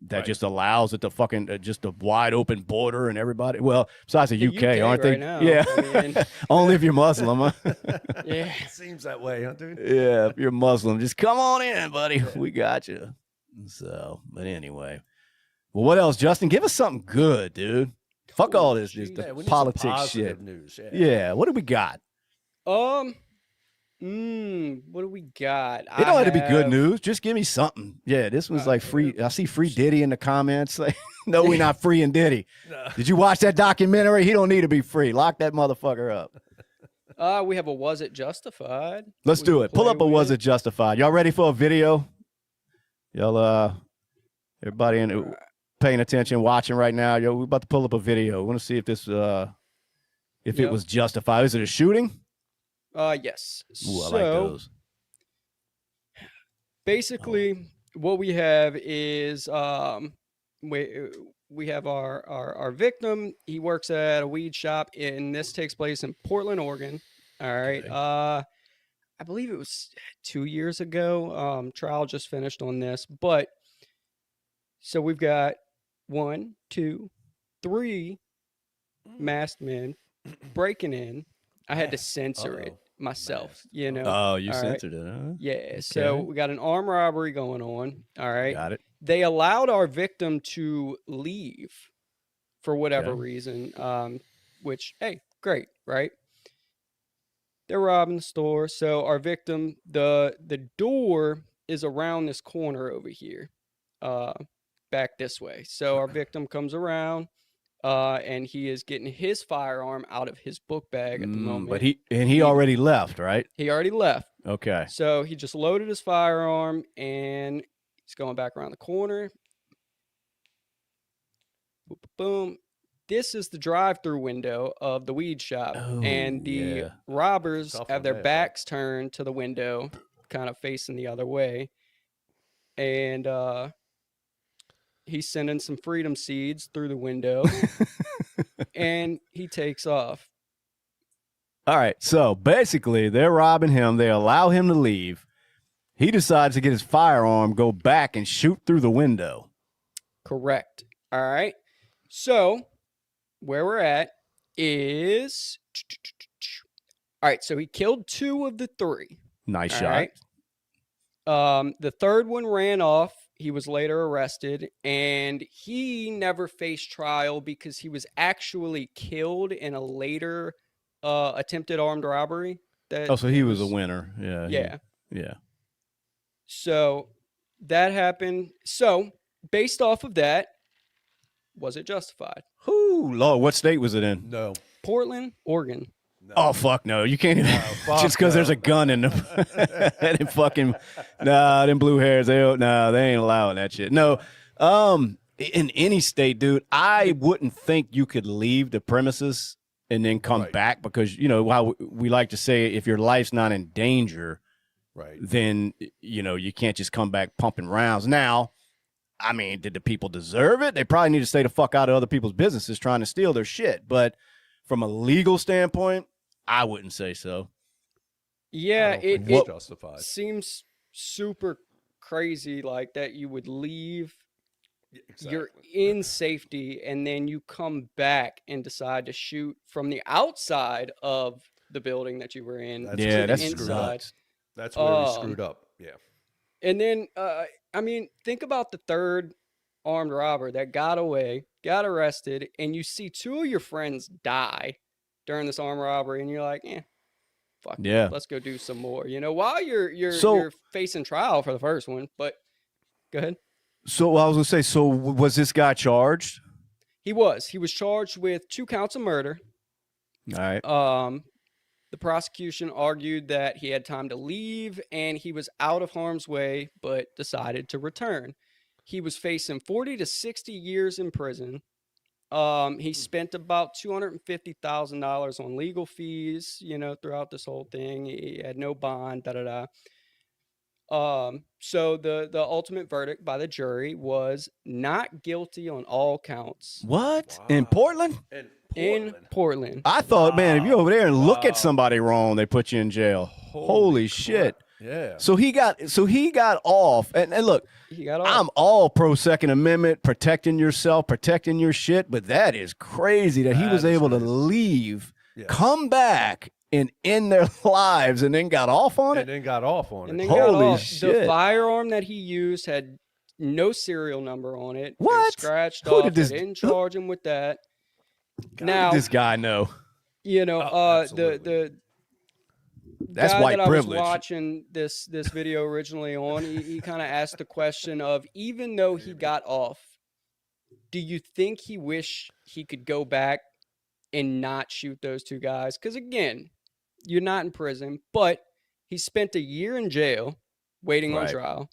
That just allows it to fucking just a wide open border and everybody. Well, besides the UK, aren't they? Right now, yeah. I mean, only if you're Muslim, huh? yeah. It seems that way, huh, dude? Yeah, if you're Muslim, just come on in, buddy. We got you. So, but anyway. Well, what else, Justin? Give us something good, dude. Fuck all this politics shit. News. Yeah. What do we got? What do we got? It don't have to be good news. Just give me something. Yeah, this was like free. I see free Diddy in the comments. Like, no, we're not free in Diddy. No. Did you watch that documentary? He don't need to be free. Lock that motherfucker up. We have a Was It Justified? Let's do it. Pull up a Was It Justified. Y'all ready for a video? Y'all, everybody paying attention, watching right now. Yo, we're about to pull up a video. We want to see if this, it was justified. Is it a shooting? Yes. Ooh, I like those. Basically, what we have is we have our victim. He works at a weed shop, and this takes place in Portland, Oregon. All right. Okay. I believe it was 2 years ago. Trial just finished on this, but so we've got 1, 2, 3 masked men breaking in. I had to censor it myself, Masked. you know. Oh, you All right. censored it, huh? Yeah. So Okay. we got an armed robbery going on. All right. Got it. They allowed our victim to leave for whatever Okay. reason, which, hey, great, right? They're robbing the store. So our victim, the door is around this corner over here, back this way. So our victim comes around, and he is getting his firearm out of his book bag at the moment. But he already left, right? He already left. Okay. So he just loaded his firearm and he's going back around the corner. Boom, boom. This is the drive-through window of the weed shop, and the robbers have their backs turned to the window, kind of facing the other way. And he's sending some freedom seeds through the window, and he takes off. All right. So basically, they're robbing him. They allow him to leave. He decides to get his firearm, go back, and shoot through the window. Correct. All right. So where we're at is, all right. So he killed 2 of the 3. Nice All shot. right. The third one ran off. He was later arrested, and he never faced trial because he was actually killed in a later attempted armed robbery. So he was a winner. Yeah. Yeah. Yeah. So that happened. So based off of that, was it justified? Whoo, Lord, what state was it in? No. Portland, Oregon. No. Oh, fuck no. You can't even. fuck Just because no. there's a gun in them. Them fucking. Nah, them blue hairs. They ain't allowing that shit. No. In any state, dude, I wouldn't think you could leave the premises and then come Right. back because, you know, how we like to say if your life's not in danger, Right. then, you know, you can't just come back pumping rounds. Now, I mean, did the people deserve it? They probably need to stay the fuck out of other people's businesses trying to steal their shit. But from a legal standpoint, I wouldn't say so. Yeah, it justified. seems super crazy like that you would leave. Exactly. You're in safety, and then you come back and decide to shoot from the outside of the building that you were in. That's to Yeah, the that's inside. nuts. That's where he screwed up. Yeah. And then, I mean, think about the third armed robber that got away, got arrested, and you see 2 of your friends die during this armed robbery, and you're like, fuck it, Yeah. let's go do some more. You know, while you're So- facing trial for the first one, but go ahead. So I was going to say, so was this guy charged? He was charged with 2 counts of murder. All right. The prosecution argued that he had time to leave and he was out of harm's way, but decided to return. He was facing 40 to 60 years in prison. He spent about $250,000 on legal fees, you know, throughout this whole thing. He had no bond, So the ultimate verdict by the jury was not guilty on all counts. What? Wow. In Portland? In Portland. I thought, man, if you're over there and look at somebody wrong, they put you in jail. Holy shit. Yeah. So he got off. And look, He got off. I'm all pro Second Amendment, protecting yourself, protecting your shit, but that is crazy that he was able to leave, Yes. come back, and end their lives, and then got off on And it. then got off on And it. then got Holy off. shit. The firearm that he used had no serial number on it. It was What? scratched Who off. did this- They didn't charge him with that. How Now, did this guy know? you know, the That's guy white that privilege. I was watching this video originally on, he kind of asked the question of, even though he got off, do you think he wish he could go back and not shoot those 2 guys? Because again, you're not in prison, but he spent a year in jail waiting on Right. trial.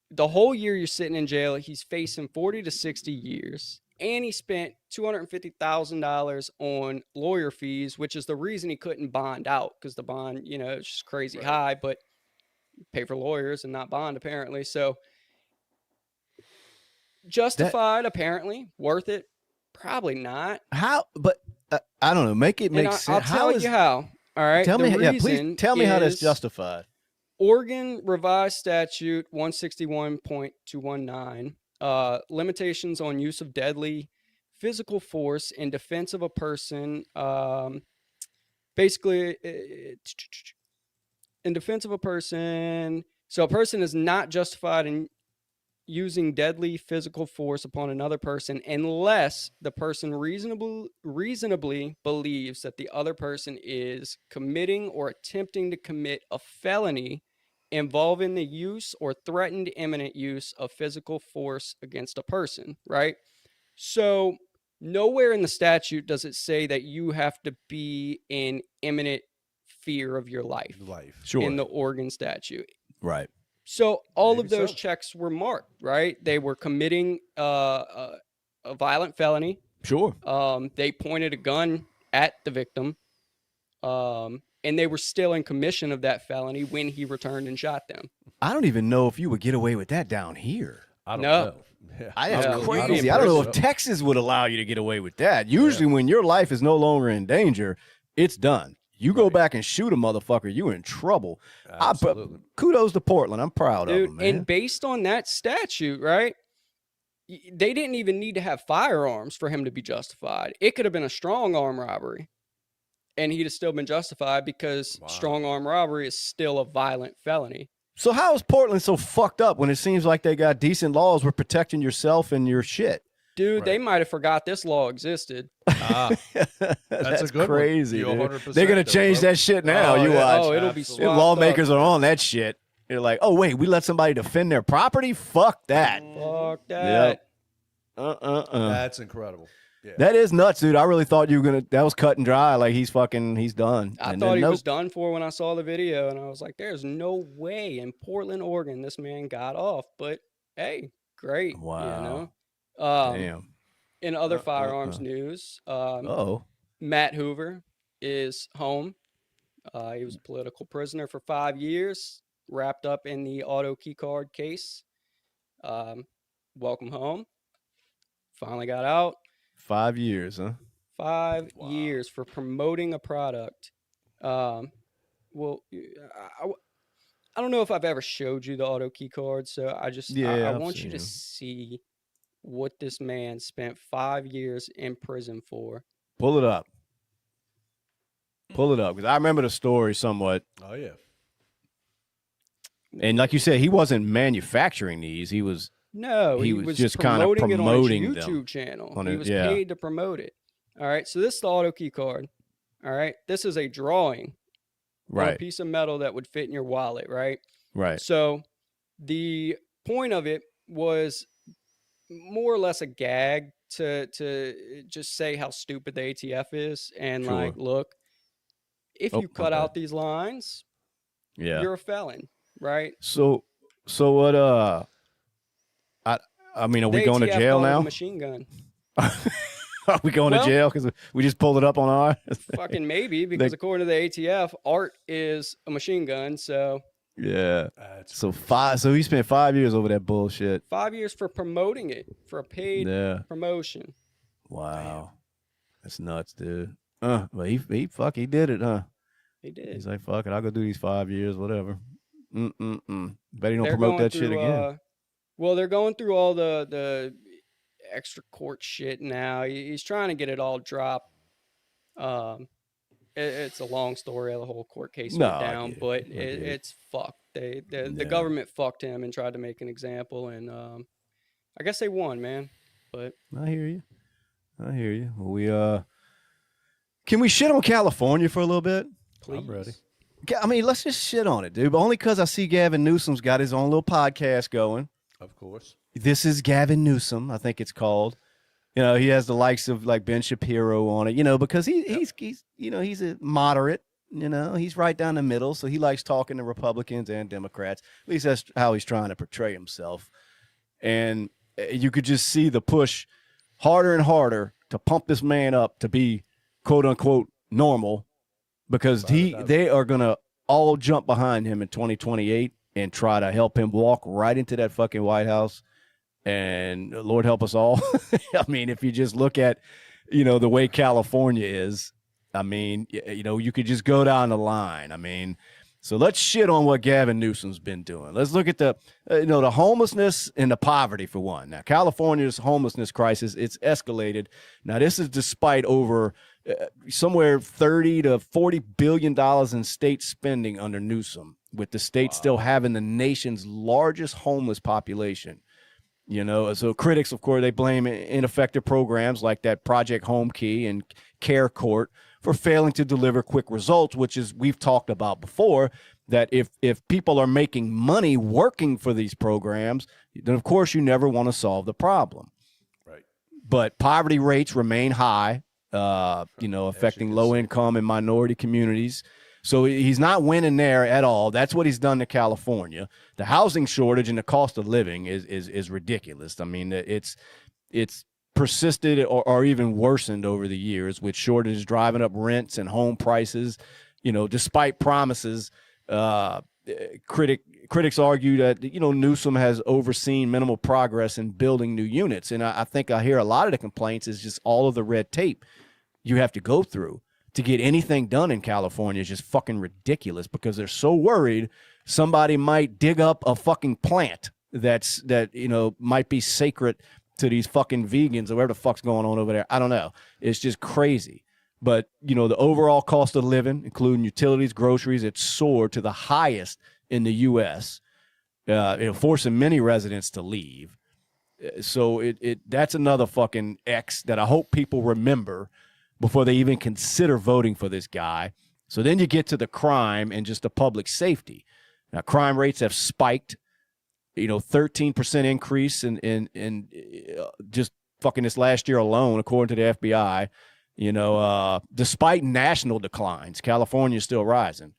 The whole year you're sitting in jail, he's facing 40 to 60 years. And he spent $250,000 on lawyer fees, which is the reason he couldn't bond out, because the bond, you know, it's just crazy high, but you pay for lawyers and not bond apparently. So justified, apparently. Worth it? Probably not. How? But I don't know. Make it make And sense. I'll tell you how. All right. Tell me. The Yeah, please reason tell me how that's is justified. Oregon Revised Statute 161.219, limitations on use of deadly physical force in defense of a person. Basically, in defense of a person. So a person is not justified in using deadly physical force upon another person unless the person reasonably believes that the other person is committing or attempting to commit a felony involving the use or threatened imminent use of physical force against a person, right? So nowhere in the statute does it say that you have to be in imminent fear of your life. Sure. In the Oregon statute. Right. So all Maybe of those so. checks were marked, right? They were committing a violent felony. Sure. They pointed a gun at the victim, and they were still in commission of that felony when he returned and shot them. I don't even know if you would get away with that down here. I don't No. know. Yeah. That's Yeah, crazy. I don't know if Texas would allow you to get away with that. Usually when your life is no longer in danger, it's done. You go back and shoot a motherfucker, you're in trouble. Absolutely. Kudos to Portland. I'm proud of Dude, them, man. and based on that statute, right, they didn't even need to have firearms for him to be justified. It could have been a strong arm robbery, and he'd have still been justified because strong arm robbery is still a violent felony. So how is Portland so fucked up when it seems like they got decent laws for protecting yourself and your shit? Dude, they might have forgot this law existed. That's a good one. crazy. You're Dude. 100% They're gonna though, change bro. that shit now. Oh, you yeah. watch. Oh, it'll be Absolutely. swapped Lawmakers up. are on that shit. They're like, oh wait, we let somebody defend their property? Fuck that. Fuck that. Yep. That's incredible. Yeah. That is nuts, dude. I really thought you were gonna. That was cut and dry. Like he's done. I And thought then he nope. was done for when I saw the video, and I was like, there's no way in Portland, Oregon, this man got off. But hey, great. Wow. You know? Damn. In other firearms news, Oh. Matt Hoover is home. He was a political prisoner for 5 years, wrapped up in the auto key card case. Welcome home. Finally got out. 5 years, huh? 5 years for promoting a product. Well, I don't know if I've ever showed you the auto key card, so I I've want you seen to them. see what this man spent 5 years in prison for. Pull it up. Pull it up, because I remember the story somewhat. Oh, yeah. And like you said, he wasn't manufacturing these. He was He was was just kinda promoting it on his promoting them YouTube channel. on He it, was yeah. paid to promote it. All right, so this is the auto key card. All right, this is a drawing on a right. piece of metal that would fit in your wallet, right? Right. So the point of it was more or less a gag to just say how stupid the ATF is and Sure. like, look, if Oh, you cut my out bad. these lines, Yeah. you're a felon, right? So what? I mean, are we The going to ATF jail called it a now? machine gun. Are we going Well- to jail because we just pulled it up on our? Fucking maybe, because according to the ATF, art is a machine gun. So Yeah. That's So he spent 5 years over that bullshit. 5 years for promoting it, for a paid Yeah. promotion. Wow. That's nuts, dude. But he did it, huh? He did. He's like, fuck it, I'll go do these 5 years, whatever. Bet he don't They're promote going that shit through, again. Well, they're going through all the extra court shit now. He's trying to get it all dropped. It's a long story how the whole court case No, went I down, get it. but I get it. it's fucked. The Yeah. government fucked him and tried to make an example, and I guess they won, man. But I hear you. Well, we can we shit on California for a little bit? please, I'm ready. I mean, let's just shit on it, dude. But only because I see Gavin Newsom's got his own little podcast going. Of course. This is Gavin Newsom, I think it's called. You know, he has the likes of like Ben Shapiro on it. You know, because he's he's a moderate. You know, he's right down the middle, so he likes talking to Republicans and Democrats. At least that's how he's trying to portray himself. And you could just see the push harder and harder to pump this man up to be quote unquote normal, because they are gonna all jump behind him in 2028 and try to help him walk right into that fucking White House. And Lord help us all. I mean, if you just look at, the way California is, I mean, you could just go down the line. I mean, So let's shit on what Gavin Newsom's been doing. Let's look at the, the homelessness and the poverty for one. Now, California's homelessness crisis, it's escalated. Now, this is despite over somewhere $30 to $40 billion in state spending under Newsom, with the state still having the nation's largest homeless population. So critics, of course, they blame ineffective programs like that Project Home Key and Care Court for failing to deliver quick results, which is, we've talked about before, that if people are making money working for these programs, then of course you never want to solve the problem. Right. But poverty rates remain high, affecting low income and minority communities. So he's not winning there at all. That's what he's done to California. The housing shortage and the cost of living is ridiculous. I mean, it's persisted or even worsened over the years, with shortages driving up rents and home prices. Despite promises, critics argue that Newsom has overseen minimal progress in building new units, and I think I hear a lot of the complaints is just all of the red tape you have to go through to get anything done in California is just fucking ridiculous, because they're so worried somebody might dig up a fucking plant that might be sacred to these fucking vegans or whatever the fuck's going on over there. I don't know. It's just crazy. But, the overall cost of living, including utilities, groceries, it's soared to the highest in the U.S., forcing many residents to leave. So that's another fucking X that I hope people remember before they even consider voting for this guy. So then you get to the crime and just the public safety. Now, crime rates have spiked. 13% increase in just fucking this last year alone, according to the FBI. Despite national declines, California is still rising.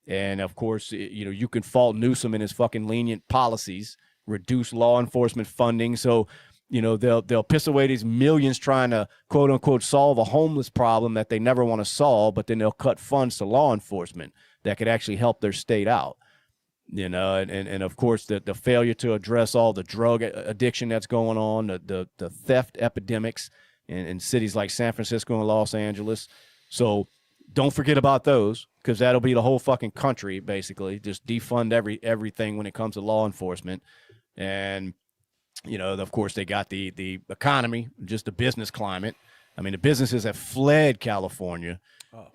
And of course, you can fault Newsom and his fucking lenient policies, reduce law enforcement funding. So, they'll piss away these millions trying to quote unquote solve a homeless problem that they never want to solve, but then they'll cut funds to law enforcement that could actually help their state out. And of course the failure to address all the drug addiction that's going on, the theft epidemics in cities like San Francisco and Los Angeles. So don't forget about those, because that'll be the whole fucking country, basically. Just defund everything when it comes to law enforcement. And, of course they got the economy, just the business climate. I mean, the businesses have fled California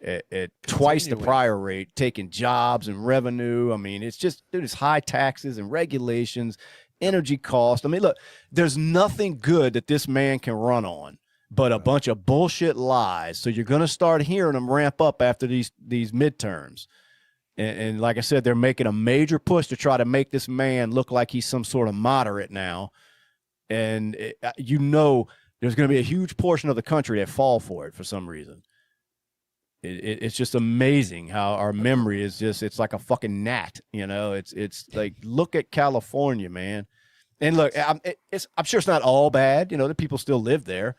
at twice the prior rate, taking jobs and revenue. I mean, it's just, there's high taxes and regulations, energy costs. I mean, look, there's nothing good that this man can run on but a bunch of bullshit lies. So you're going to start hearing them ramp up after these midterms. And like I said, they're making a major push to try to make this man look like he's some sort of moderate now. And there's going to be a huge portion of the country that fall for it for some reason. It's just amazing how our memory is it's like a fucking gnat, it's like, look at California, man. And look, I'm sure it's not all bad. The people still live there,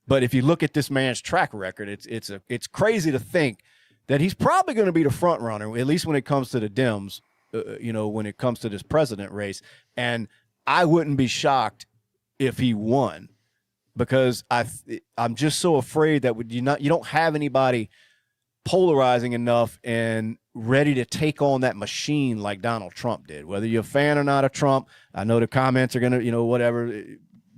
but if you look at this man's track record, it's crazy to think that he's probably going to be the front runner, at least when it comes to the Dems, when it comes to this president race. And I wouldn't be shocked if he won, because I'm just so afraid that you don't have anybody polarizing enough and ready to take on that machine like Donald Trump did. Whether you're a fan or not of Trump, I know the comments are going to, whatever.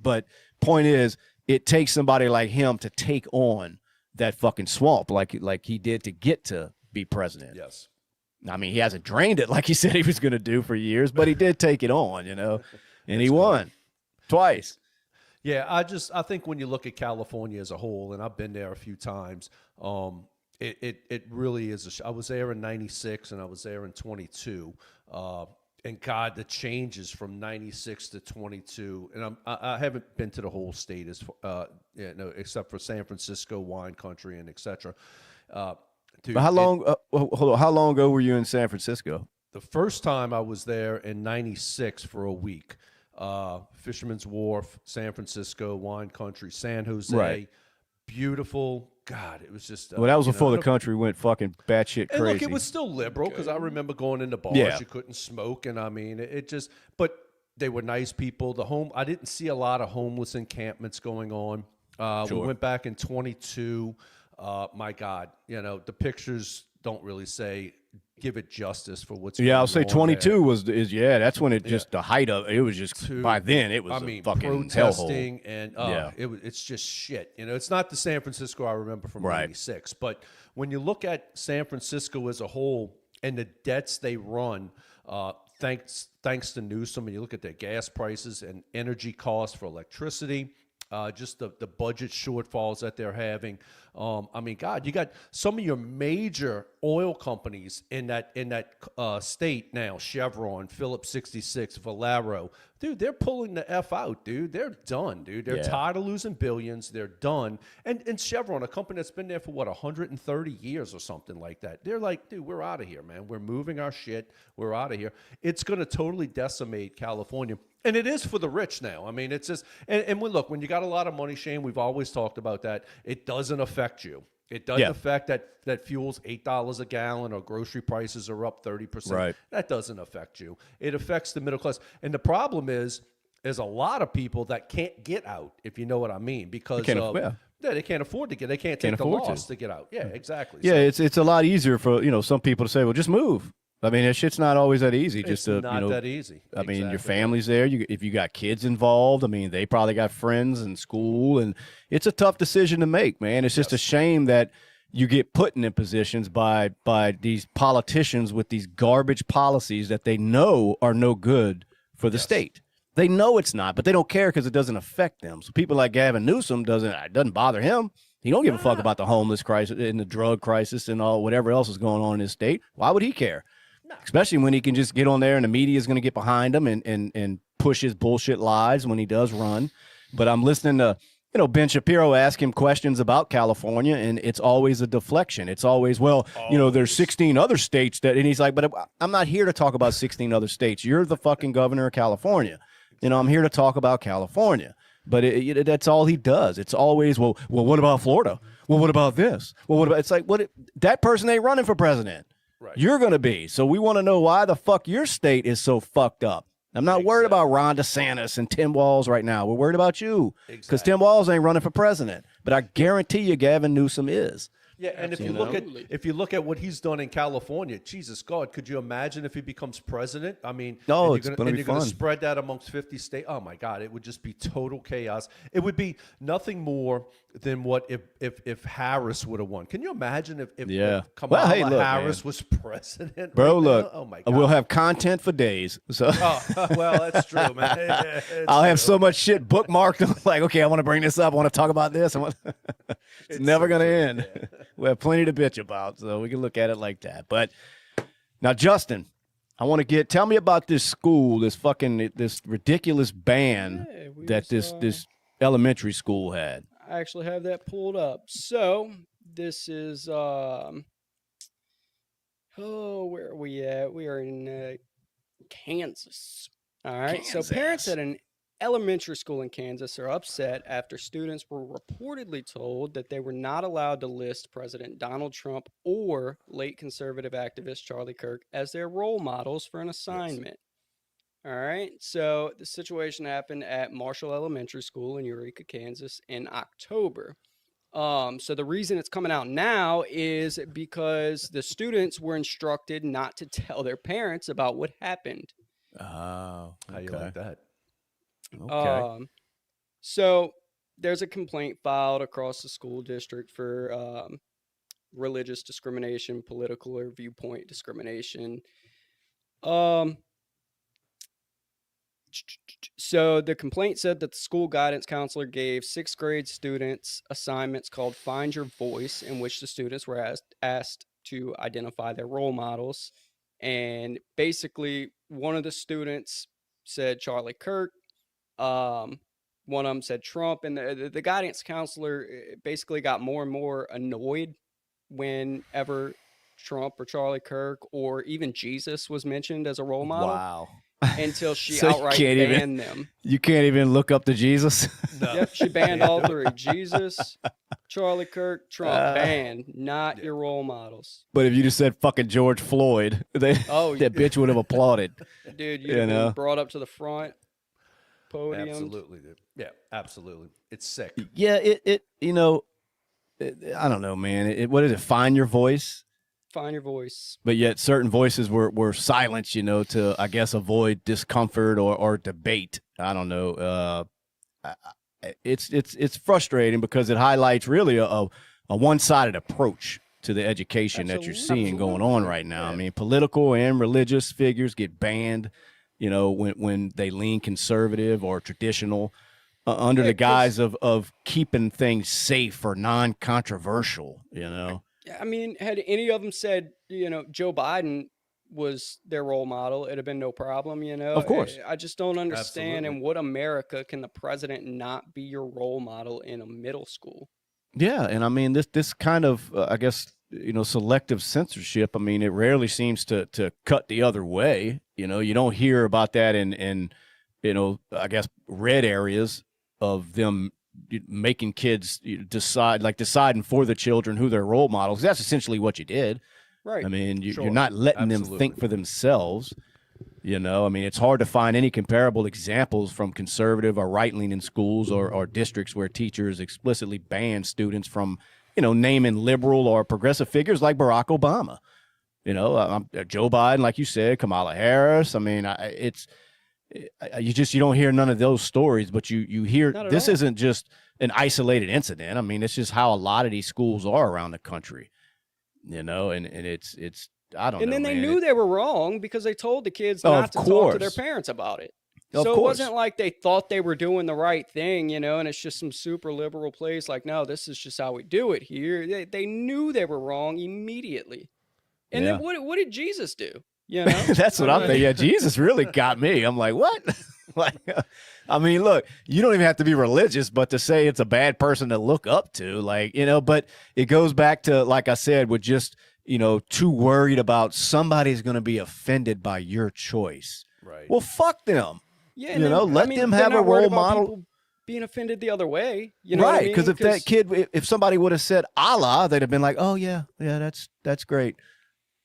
But point is, it takes somebody like him to take on that fucking swamp like he did to get to be president. Yes. I mean, he hasn't drained it like he said he was going to do for years, but he did take it on, and he won twice. Yeah, I think when you look at California as a whole, and I've been there a few times, it really is. I was there in '96 and I was there in 22. And God, the changes from '96 to 22, and I haven't been to the whole state except for San Francisco, wine country, and etc. How long? Hold on. How long ago were you in San Francisco? The first time I was there in '96 for a week. Fisherman's Wharf, San Francisco, wine country, San Jose, right. Beautiful. God, it was just. Well, that was before the country went fucking batshit crazy. And look, it was still liberal, because I remember going into bars, you couldn't smoke, and I mean, it just. But they were nice people. I didn't see a lot of homeless encampments going on. Sure. We went back in 22. My God, the pictures don't really say give it justice for what's Yeah, I'll going say on 22 there. that's when it just the height of it was just by then it was I a mean, fucking hellhole. protesting and Yeah. it's just shit. You know, it's not the San Francisco I remember from Right. '96, but when you look at San Francisco as a whole and the debts they run, thanks to Newsom, and you look at their gas prices and energy costs for electricity, just the budget shortfalls that they're having. I mean, God, you got some of your major oil companies in that state now: Chevron, Phillips 66, Valero. Dude, they're pulling the F out, dude. They're done, dude. They're tired of losing billions. They're done. And Chevron, a company that's been there for 130 years or something like that. They're like, dude, we're out of here, man. We're moving our shit. We're out of here. It's going to totally decimate California. And it is for the rich now. I mean, it's just, and look, when you got a lot of money, Shane, we've always talked about that. It doesn't affect you. It doesn't affect that fuel's $8 a gallon or grocery prices are up 30%. Right. That doesn't affect you. It affects the middle class. And the problem is, there's a lot of people that can't get out, if you know what I mean, because they can't afford to get. They can't take the loss to get out. Yeah, exactly. Yeah, so it's a lot easier for some people to say, well, just move. I mean, that shit's not always that easy. It's just not that easy. I mean, your family's there. If you got kids involved, I mean, they probably got friends in school, and it's a tough decision to make, man. It's just a shame that you get put in positions by these politicians with these garbage policies that they know are no good for the state. They know it's not, but they don't care because it doesn't affect them. So people like Gavin Newsom it doesn't bother him. He don't give a fuck about the homeless crisis and the drug crisis and all whatever else is going on in his state. Why would he care? Especially when he can just get on there and the media is going to get behind him and push his bullshit lies when he does run. But I'm listening to, Ben Shapiro ask him questions about California, and it's always a deflection. It's always, there's 16 other states and he's like, but I'm not here to talk about 16 other states. You're the fucking governor of California. I'm here to talk about California. But that's all he does. It's always, well, what about Florida? Well, what about this? Well, what about, it's like, that person ain't running for president. Right. You're going to be. So we want to know why the fuck your state is so fucked up. I'm not worried about Ron DeSantis and Tim Walz right now. We're worried about you because Tim Walz ain't running for president. But I guarantee you Gavin Newsom is. Yeah, and if you look at what he's done in California, Jesus God, could you imagine if he becomes president? I mean, it's going to be fun. Going to spread that amongst 50 states. Oh my God, it would just be total chaos. It would be nothing more than what if Harris would have won. Can you imagine if Kamala Harris was president? Bro, look, oh my God, we'll have content for days. So well, that's true, man. I'll have so much shit bookmarked. I'm like, okay, I want to bring this up. I want to talk about this. It's never going to end. Yeah. We have plenty to bitch about, so we can look at it like that. But now, Justin, I want to tell me about this school, this ridiculous ban that this elementary school had. I actually have that pulled up. So this is where are we at? We are in Kansas. All right. Kansas. So parents at an elementary school in Kansas are upset after students were reportedly told that they were not allowed to list President Donald Trump or late conservative activist Charlie Kirk as their role models for an assignment. All right. So the situation happened at Marshall Elementary School in Eureka, Kansas in October. So the reason it's coming out now is because the students were instructed not to tell their parents about what happened. Oh, okay. How you like that? Okay. So there's a complaint filed across the school district for religious discrimination, political or viewpoint discrimination. So the complaint said that the school guidance counselor gave 6th grade students assignments called Find Your Voice, in which the students were asked to identify their role models. And basically, one of the students said Charlie Kirk. One of them said Trump. And the guidance counselor basically got more and more annoyed whenever Trump or Charlie Kirk or even Jesus was mentioned as a role model. Wow. Until she outright banned them. You can't even look up to Jesus? No. Yep, she banned all three. Jesus, Charlie Kirk, Trump. Banned. Not your role models. But if you just said fucking George Floyd, that bitch would have applauded. Dude, you'd have been brought up to the front podium. Absolutely, dude. Yeah, absolutely. It's sick. Yeah, I don't know, man. What is it? Find Your Voice? Find your voice. But yet certain voices were silenced, you know, to, I guess, avoid discomfort or debate. I don't know. It's frustrating because it highlights really a one-sided approach to the education that you're seeing going on right now. Yeah. I mean, political and religious figures get banned, you know, when they lean conservative or traditional, under the guise of keeping things safe or non-controversial, you know. I mean, had any of them said, you know, Joe Biden was their role model, it'd have been no problem, you know. Of course. I just don't understand. In what America can the president not be your role model in a middle school? Yeah, and I mean this kind of I guess, you know, selective censorship. I mean, it rarely seems to cut the other way. You know, you don't hear about that in you know, I guess red areas of them making kids deciding for the children who their role models. That's essentially what you did. Right. I mean, you're not letting them think for themselves. You know, I mean, it's hard to find any comparable examples from conservative or right-leaning schools or districts where teachers explicitly ban students from, you know, naming liberal or progressive figures like Barack Obama. You know, Joe Biden, like you said, Kamala Harris. I mean, you don't hear none of those stories, but you hear this isn't just an isolated incident. I mean, it's just how a lot of these schools are around the country, you know, and it's I don't know. And then man. they knew they were wrong because they told the kids not to talk to their parents about it. So it wasn't like they thought they were doing the right thing, you know, and it's just some super liberal place like, no, this is just how we do it here. They knew they were wrong immediately. And then what did Jesus do? You know, that's what I'm thinking. Yeah, Jesus really got me. I'm like, what? Like, I mean, look, you don't even have to be religious, but to say it's a bad person to look up to, like, you know, but it goes back to, like I said, with just, you know, too worried about somebody's going to be offended by your choice. Right. Well, fuck them. Yeah. You know, let them have a role model. Being offended the other way. You know right. Because if that kid, if somebody would have said Allah, they'd have been like, oh, yeah, that's great.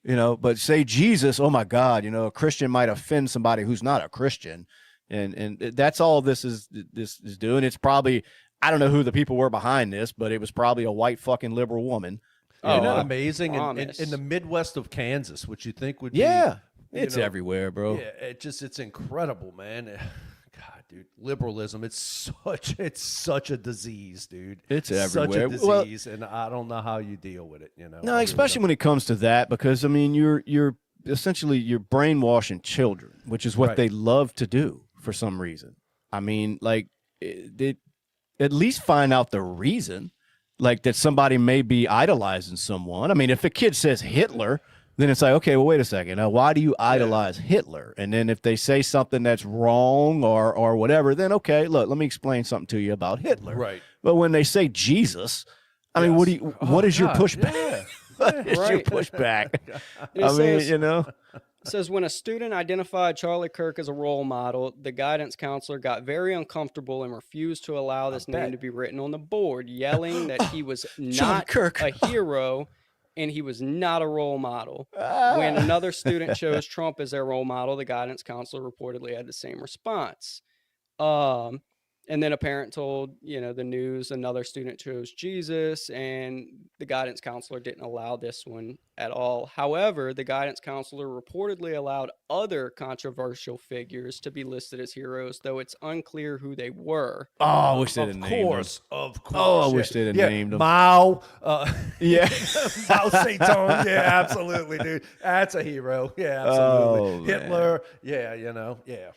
You know, but say Jesus, oh my God, you know, a Christian might offend somebody who's not a Christian. And that's all this is doing. It's probably, I don't know who the people were behind this, but it was probably a white fucking liberal woman. Isn't that amazing? In the Midwest of Kansas, which you think would be. Yeah, it's everywhere, bro. Yeah, it's incredible, man. God, dude, liberalism, it's such a disease, dude. It's everywhere. Such a disease, and I don't know how you deal with it, you know. No, especially when it comes to that, because I mean, you're essentially you're brainwashing children, which is what they love to do for some reason. I mean, like, they at least find out the reason, like that somebody may be idolizing someone. I mean, if a kid says Hitler, then it's like, okay, well, wait a second. Now, why do you idolize Hitler? And then if they say something that's wrong or whatever, then okay, look, let me explain something to you about Hitler. Right. But when they say Jesus, I mean, what is your pushback? Yeah. What is your pushback? I mean, you know. It says, when a student identified Charlie Kirk as a role model, the guidance counselor got very uncomfortable and refused to allow this name to be written on the board, yelling that he was not a hero and he was not a role model. When another student chose Trump as their role model, the guidance counselor reportedly had the same response. And then a parent told, you know, the news another student chose Jesus, and the guidance counselor didn't allow this one at all. However, the guidance counselor reportedly allowed other controversial figures to be listed as heroes, though it's unclear who they were. Oh, I wish they'd have named them. Of course. Oh, I wish they'd have named them. Mao. Yeah. Mao Zedong. Yeah, absolutely, dude. That's a hero. Yeah, absolutely. Oh, Hitler. Yeah, you know. Yeah.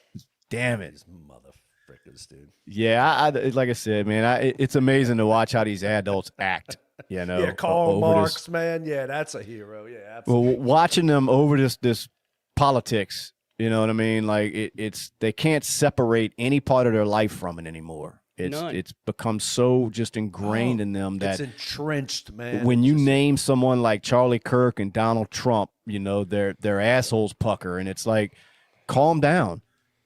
Damn it. These motherfuckers, dude. Yeah, I like I said, man, it's amazing to watch how these adults act. You know, yeah, Karl Marx, man. Yeah, that's a hero. Yeah, absolutely. Well, watching them over this politics, you know what I mean? Like it's they can't separate any part of their life from it anymore. It's become so just ingrained in them that it's entrenched, man. When you name someone like Charlie Kirk and Donald Trump, you know, their assholes pucker, and it's like, calm down.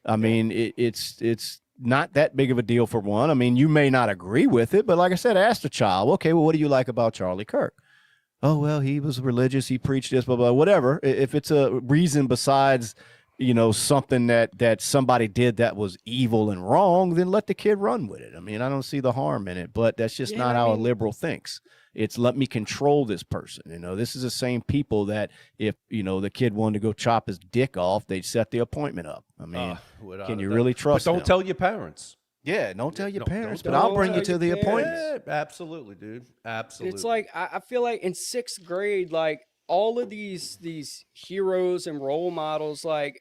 I mean, it's not that big of a deal for one. I mean, you may not agree with it, but like I said, ask the child, okay, well, what do you like about Charlie Kirk? Oh, well, he was religious. He preached this, blah, blah, whatever. If it's a reason besides something that somebody did that was evil and wrong, then let the kid run with it. I mean, I don't see the harm in it, but that's just not how a liberal thinks. It's let me control this person. This is the same people that if, the kid wanted to go chop his dick off, they'd set the appointment up. I mean, can you really trust But don't them? tell your parents. Yeah, don't tell your parents, but don't I'll bring you tell to your the parents. appointment. Yeah, absolutely, dude. Absolutely. It's like I feel like in 6th grade, like all of these heroes and role models, like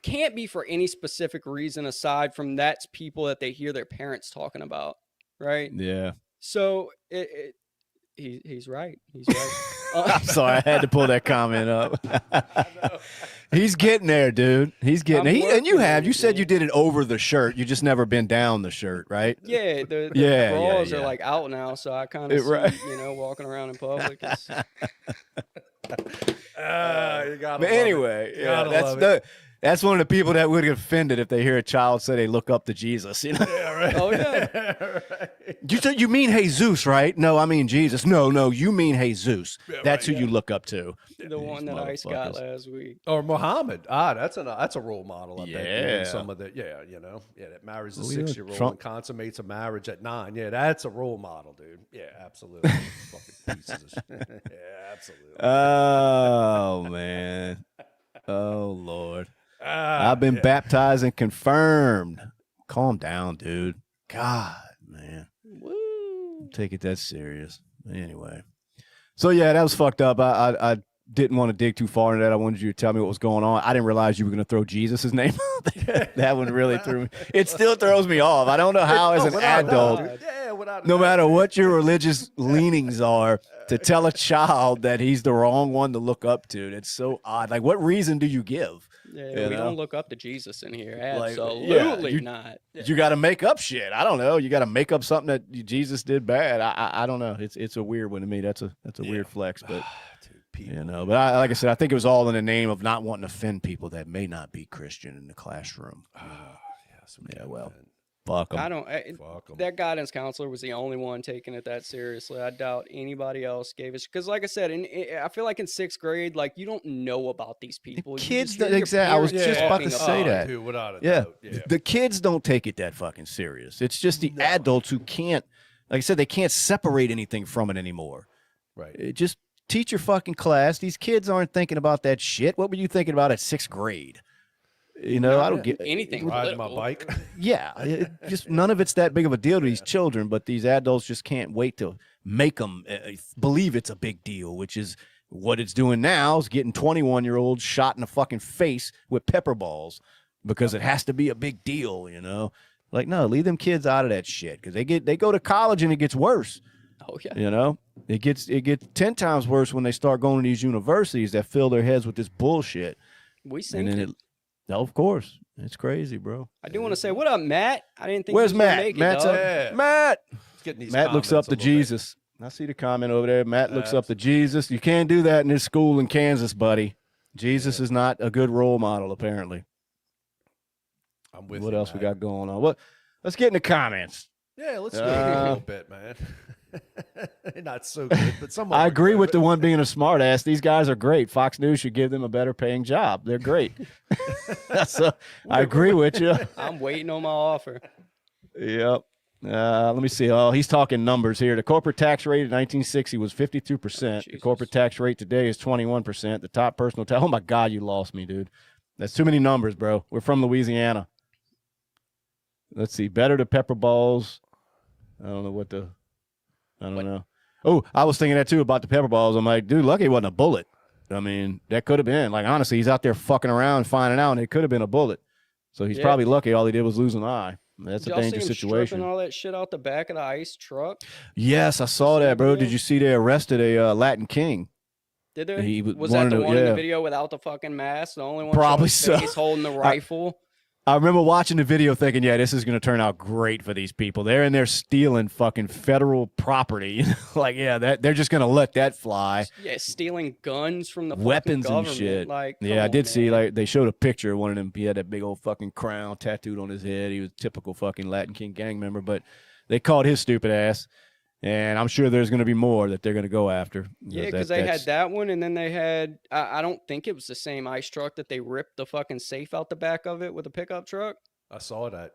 can't be for any specific reason aside from that's people that they hear their parents talking about, right? Yeah. So he's right. He's right. I'm sorry, I had to pull that comment up. He's getting there, dude. He's getting there. And you said you did it over the shirt. You just never been down the shirt, right? Yeah, the bras are like out now, so I kind of see, walking around in public. You gotta But anyway, that's one of the people that would get offended if they hear a child say they look up to Jesus. Yeah, right. Oh yeah. Right. You mean Jesus, right? No, I mean Jesus. No, you mean Jesus. Yeah, That's right, who you look up to. The one that Ice got last week. Or Muhammad. That's a role model. I think. Yeah. Some of the that marries a Well, 6-year-old Trump- and consummates a marriage at 9. Yeah, that's a role model, dude. Yeah, absolutely. Fucking pieces of shit. Yeah, absolutely. Oh man. Oh Lord. I've been baptized and confirmed. Calm down, dude. God, man. Woo. Take it that serious. Anyway. So yeah, that was fucked up. I didn't want to dig too far into that. I wanted you to tell me what was going on. I didn't realize you were going to throw Jesus' name out there. That one really threw me. It still throws me off. I don't know how as an adult, no matter what your religious leanings are, to tell a child that he's the wrong one to look up to. It's so odd. Like, what reason do you give? Yeah, we don't look up to Jesus in here. Like, Absolutely not. You got to make up shit. I don't know. You got to make up something that Jesus did bad. I don't know. It's a weird one to me. That's a weird flex, but Dude, but like I said, I think it was all in the name of not wanting to offend people that may not be Christian in the classroom. Well, fuck them. I don't. That guidance counselor was the only one taking it that seriously. I doubt anybody else gave it because, like I said, I feel like in 6th grade, like you don't know about these people. Kids, exactly. I was just about to say that. Dude, without a Yeah. doubt. Yeah. The kids don't take it that fucking serious. It's just the adults who can't, like I said, they can't separate anything from it anymore. Right. Just teach your fucking class. These kids aren't thinking about that shit. What were you thinking about at 6th grade? I don't get anything. Riding my bike. Yeah, just none of it's that big of a deal to these children, but these adults just can't wait to make them believe it's a big deal, which is what it's doing now is getting 21-year-olds shot in the fucking face with pepper balls because it has to be a big deal, Like, no, leave them kids out of that shit because they go to college and it gets worse. Oh yeah. It gets 10 times worse when they start going to these universities that fill their heads with this bullshit. We sink it. Of course. It's crazy, bro. I do want to say, what up, Matt? I didn't think Where's he was gonna Matt? make it, Matt's dog. Matt. These Matt looks up comments a to little bit. Jesus. I see the comment over there. Matt looks up to Jesus. You can't do that in this school in Kansas, buddy. Jesus is not a good role model, apparently. I'm with What you, else we Matt. got going on? Let's get in the comments. Yeah, let's do it a little bit, man. Not so good, but some. I agree with the one being a smart ass. These guys are great. Fox News should give them a better paying job. They're great. So, I agree with you. I'm waiting on my offer. Yep. Let me see. Oh, he's talking numbers here. The corporate tax rate in 1960 was 52%. The corporate tax rate today is 21%. The top personal tax. Oh my God, you lost me, dude. That's too many numbers, bro. We're from Louisiana. Let's see. Better to pepper balls. I don't know. Oh, I was thinking that too about the pepper balls. I'm like, dude, lucky it wasn't a bullet. I mean, that could have been. Like, honestly, he's out there fucking around finding out, and it could have been a bullet. So he's probably lucky. All he did was lose an eye. That's Did a y'all dangerous see him situation. stripping all that shit out the back of the ICE truck? Yes, I saw that, bro. Did you see they arrested a Latin king? Did there? He Was that wanted the to- one in yeah. the video without the fucking mask? The only one Probably showing his so. face holding the rifle. I remember watching the video thinking, yeah, this is going to turn out great for these people. They're in there stealing fucking federal property. Like, yeah, they're just going to let that fly. Yeah, stealing guns from the fucking Weapons and government. shit. Like, Yeah, come I on, did see, man. like, they showed a picture of one of them. He had that big old fucking crown tattooed on his head. He was a typical fucking Latin King gang member, but they caught his stupid ass. And I'm sure there's going to be more that they're going to go after. Yeah, because they had that one, and then they had, I don't think it was the same ice truck that they ripped the fucking safe out the back of it with a pickup truck. I saw that.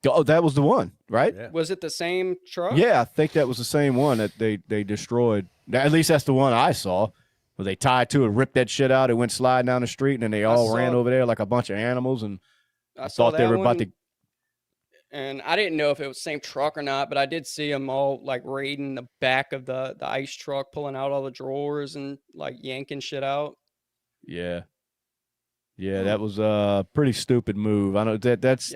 Oh, that was the one, right? Yeah. Was it the same truck? Yeah, I think that was the same one that they destroyed. At least that's the one I saw. Where they tied to it, ripped that shit out, it went sliding down the street, and then they all ran over there like a bunch of animals, and I thought they were about to. And I didn't know if it was the same truck or not, but I did see them all like raiding the back of the ice truck, pulling out all the drawers and like yanking shit out. Yeah. Yeah, that was a pretty stupid move. I know that's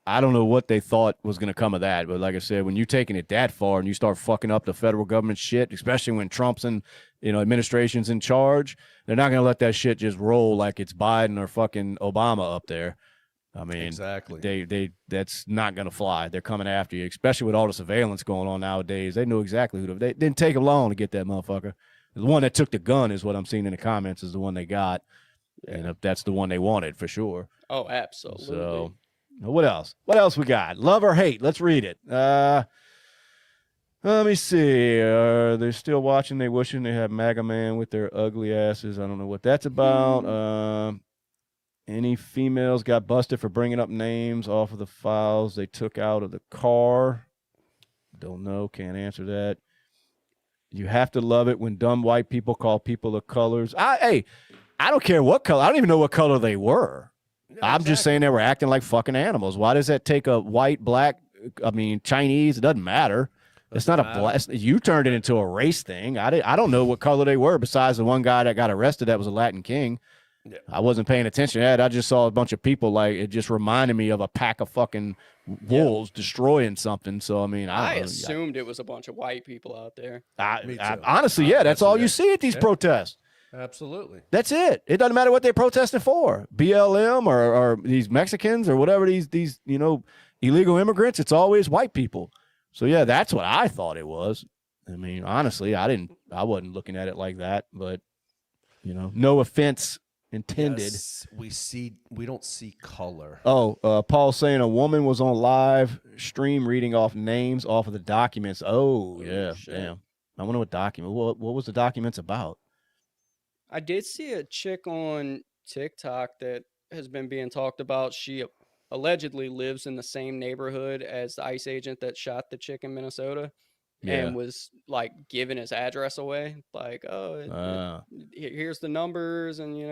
I don't know what they thought was going to come of that, but like I said, when you're taking it that far and you start fucking up the federal government shit, especially when Trump's and administration's in charge, they're not going to let that shit just roll like it's Biden or fucking Obama up there. I mean, exactly. That's not going to fly. They're coming after you, especially with all the surveillance going on nowadays. They knew exactly who. They didn't take them long to get that motherfucker. The one that took the gun is what I'm seeing in the comments is the one they got, and if that's the one they wanted for sure. Oh, absolutely. So, what else? What else we got? Love or hate? Let's read it. Let me see. They're still watching. They wishing they had MAGA Man with their ugly asses. I don't know what that's about. Any females got busted for bringing up names off of the files they took out of the car? Don't know. Can't answer that. You have to love it when dumb white people call people of colors. Hey, I don't care what color. I don't even know what color they were. No, I'm just saying they were acting like fucking animals. Why does that take a white, black, Chinese? It doesn't matter. It's not a blast. You turned it into a race thing. I don't know what color they were besides the one guy that got arrested that was a Latin king. Yeah. I wasn't paying attention to that. I just saw a bunch of people. Like, it just reminded me of a pack of fucking wolves destroying something. So, I mean, I assumed it was a bunch of white people out there. Honestly, that's all you see at these protests. Absolutely. That's it. It doesn't matter what they're protesting for. BLM or these Mexicans or whatever, these illegal immigrants. It's always white people. So, yeah, that's what I thought it was. I mean, honestly, I wasn't looking at it like that. But, no offense intended. Yes, we don't see color. Paul's saying a woman was on live stream reading off names off of the documents. Yeah, damn. I wonder what document. What was the documents about? I did see a chick on TikTok that has been being talked about. She allegedly lives in the same neighborhood as the ICE agent that shot the chick in Minnesota. And was like giving his address away, like, here's the numbers, and you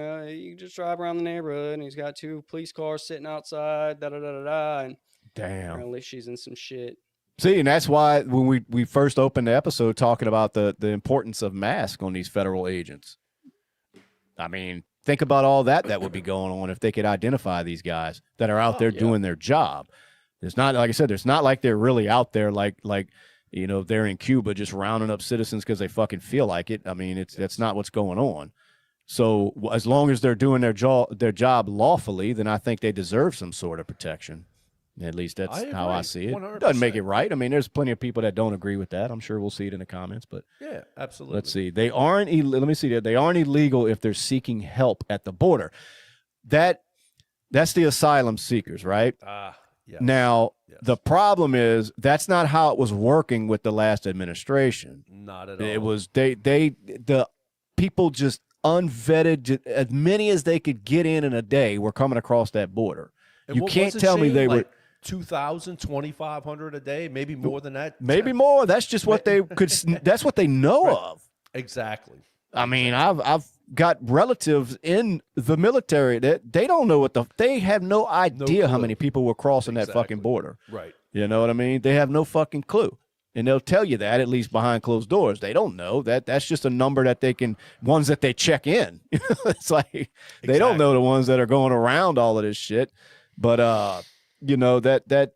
can just drive around the neighborhood. And he's got 2 police cars sitting outside, and damn, apparently she's in some shit. See, and that's why when we first opened the episode talking about the importance of masks on these federal agents. I mean, think about all that would be going on if they could identify these guys that are out there doing their job. It's not, like I said, it's not like they're really out there like. They're in Cuba just rounding up citizens because they fucking feel like it. I mean, that's not what's going on. So as long as they're doing their job lawfully, then I think they deserve some sort of protection. At least that's how I see it. 100%. Doesn't make it right. I mean, there's plenty of people that don't agree with that. I'm sure we'll see it in the comments. But yeah, absolutely. Let's see. They aren't. Let me see that. They aren't illegal if they're seeking help at the border. That's the asylum seekers, right? Yes. Now, the problem is that's not how it was working with the last administration. Not at all. It was the people just unvetted, as many as they could get in a day were coming across that border. And you can't tell me they were 2,000, 2,500 a day, maybe more than that. Maybe more. That's just what they could. That's what they know of. Exactly. I mean, I've got relatives in the military that they don't know they have no idea how many people were crossing that fucking border. Right. You know what I mean? They have no fucking clue. And they'll tell you that, at least behind closed doors. They don't know that. That's just a number that ones that they check in. It's like they don't know the ones that are going around all of this shit. But that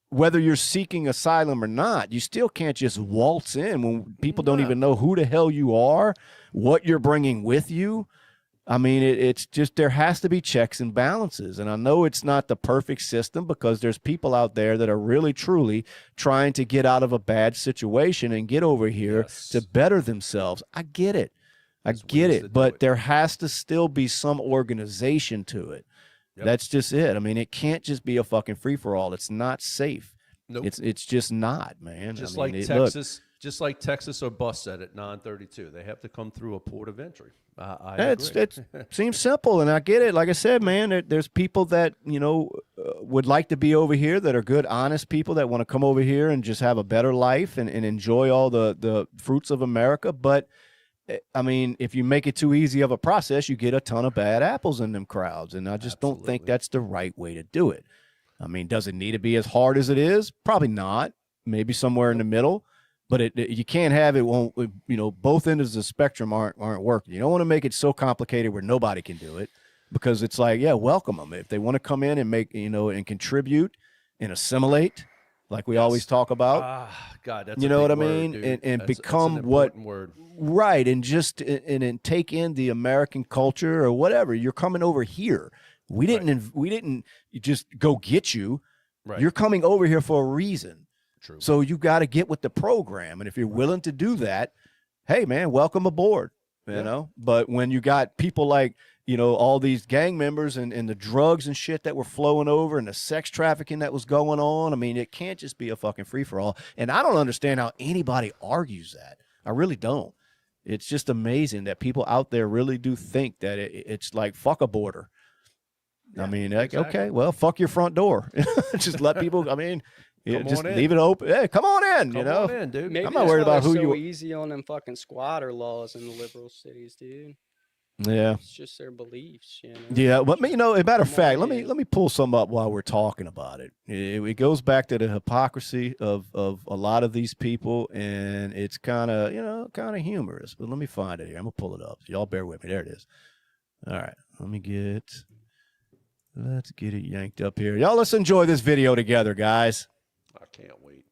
whether you're seeking asylum or not, you still can't just waltz in when people don't even know who the hell you are, what you're bringing with you. I mean, it's just there has to be checks and balances. And I know it's not the perfect system because there's people out there that are really, truly trying to get out of a bad situation and get over here to better themselves. I get it. But there has to still be some organization to it. Yep. That's just it. I mean, it can't just be a fucking free-for-all. It's not safe. Nope. It's just not, man. Just I mean, like look, Texas, just like Texas or bus said at 932, they have to come through a port of entry. I agree. it seems simple, and I get it. Like I said, man, there's people that would like to be over here, that are good, honest people that want to come over here and just have a better life and enjoy all the fruits of America. But I mean, if you make it too easy of a process, you get a ton of bad apples in them crowds, and I just don't think that's the right way to do it. I mean, does it need to be as hard as it is? Probably not. Maybe somewhere in the middle. But you can't have it. Won't both ends of the spectrum aren't working. You don't want to make it so complicated where nobody can do it, because it's like, yeah, welcome them if they want to come in and make and contribute and assimilate, like we always talk about. God, that's you a know big what I word, mean, dude. and That's become an what important word. right, and just and take in the American culture or whatever. You're coming over here. We didn't just go get you. Right. You're coming over here for a reason. True. So you got to get with the program. And if you're willing to do that, hey, man, welcome aboard, you know. But when you got people like, all these gang members and the drugs and shit that were flowing over and the sex trafficking that was going on, I mean, it can't just be a fucking free-for-all. And I don't understand how anybody argues that. I really don't. It's just amazing that people out there really do think that it's like, fuck a border. I mean, exactly. Okay, well, fuck your front door. Just let people, I mean... Come just on in. leave it open. Hey, come on in. Come on in, dude. Maybe I'm not worried that's why about who they're so you. easy on them fucking squatter laws in the liberal cities, dude. Yeah. It's just their beliefs, Yeah, but as a matter of fact, on let me pull some up while we're talking about it. It goes back to the hypocrisy of a lot of these people, and it's kind of humorous. But let me find it here. I'm gonna pull it up. Y'all bear with me. There it is. All right, let's get it yanked up here. Y'all, let's enjoy this video together, guys. I can't wait.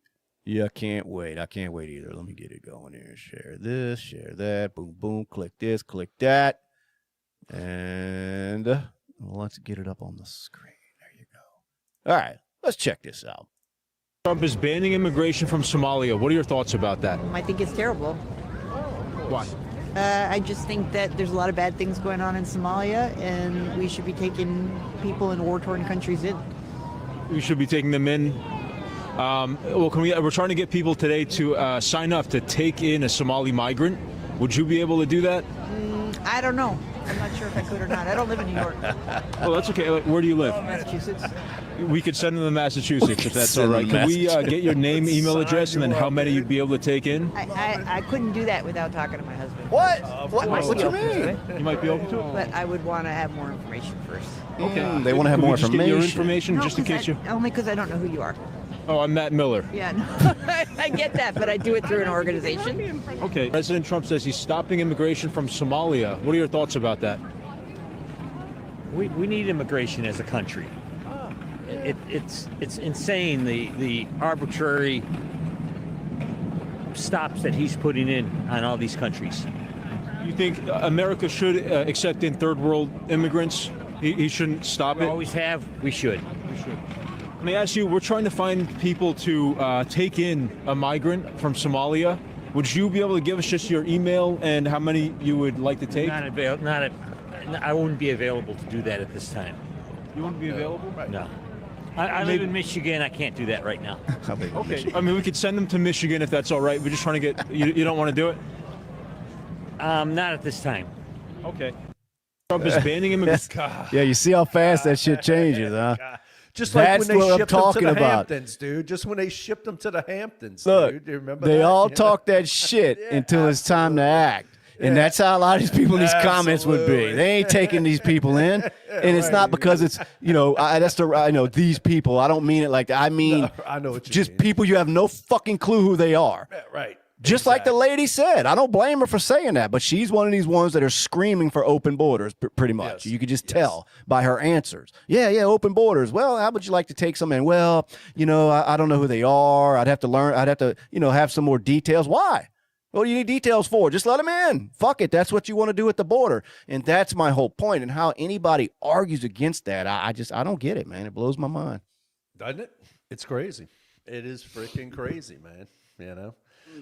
Yeah, I can't wait. I can't wait either. Let me get it going here. Share this, share that. Boom, boom. Click this, click that. And let's get it up on the screen. There you go. All right, let's check this out. Trump is banning immigration from Somalia. What are your thoughts about that? I think it's terrible. Why? I just think that there's a lot of bad things going on in Somalia, and we should be taking people in war-torn countries in. We should be taking them in. We're trying to get people today to sign up to take in a Somali migrant. Would you be able to do that? I don't know. I'm not sure if I could or not. I don't live in New York. Well, that's okay. Where do you live? Massachusetts. We could send them to Massachusetts if that's all right. Can we get your name, email address, and then how many you'd be able to take in? I couldn't do that without talking to my husband. What? I might What be you open to mean? it, You might be open to it. but I would want to have more information first. Okay. They want to have Could we more just get your information. information No, just in 'cause case you. only because I don't know who you are. Oh, I'm Matt Miller. Yeah, no, I get that, but I do it through an organization. Okay. President Trump says he's stopping immigration from Somalia. What are your thoughts about that? We need immigration as a country. It's insane the arbitrary stops that he's putting in on all these countries. You think America should accept in third world immigrants? He shouldn't stop We it? always have. We should. Let me ask you, we're trying to find people to take in a migrant from Somalia. Would you be able to give us just your email and how many you would like to take? I wouldn't be available to do that at this time. You wouldn't be available? No. I live in Michigan. I can't do that right now. Okay. I mean, we could send them to Michigan if that's all right. We're just trying to get, you don't want to do it? Not at this time. Okay. Trump is banning immigrants. Yeah, you see how fast that shit changes, huh? Just like That's when they what I'm shipped them to talking the about. Hamptons, dude. Just when they shipped them to the Hamptons, Look, dude. Do you remember they that? all Yeah. talk that shit until it's time to act. And that's how a lot of these people in these comments would be. Absolutely. They ain't taking these people in, and it's not because it's I know these people. I don't mean it like that. I mean, I know what you just mean. people you have no fucking clue who they are. Yeah, right. Just like the lady said, I don't blame her for saying that, but she's one of these ones that are screaming for open borders, pretty much. Yes. You could just tell by her answers. Yeah, open borders. Well, how would you like to take some in? Well, I don't know who they are. I'd have to learn. I'd have to, have some more details. Why? What do you need details for? Just let them in. Fuck it. That's what you want to do at the border. And that's my whole point. And how anybody argues against that, I don't get it, man. It blows my mind. Doesn't it? It's crazy. It is freaking crazy, man.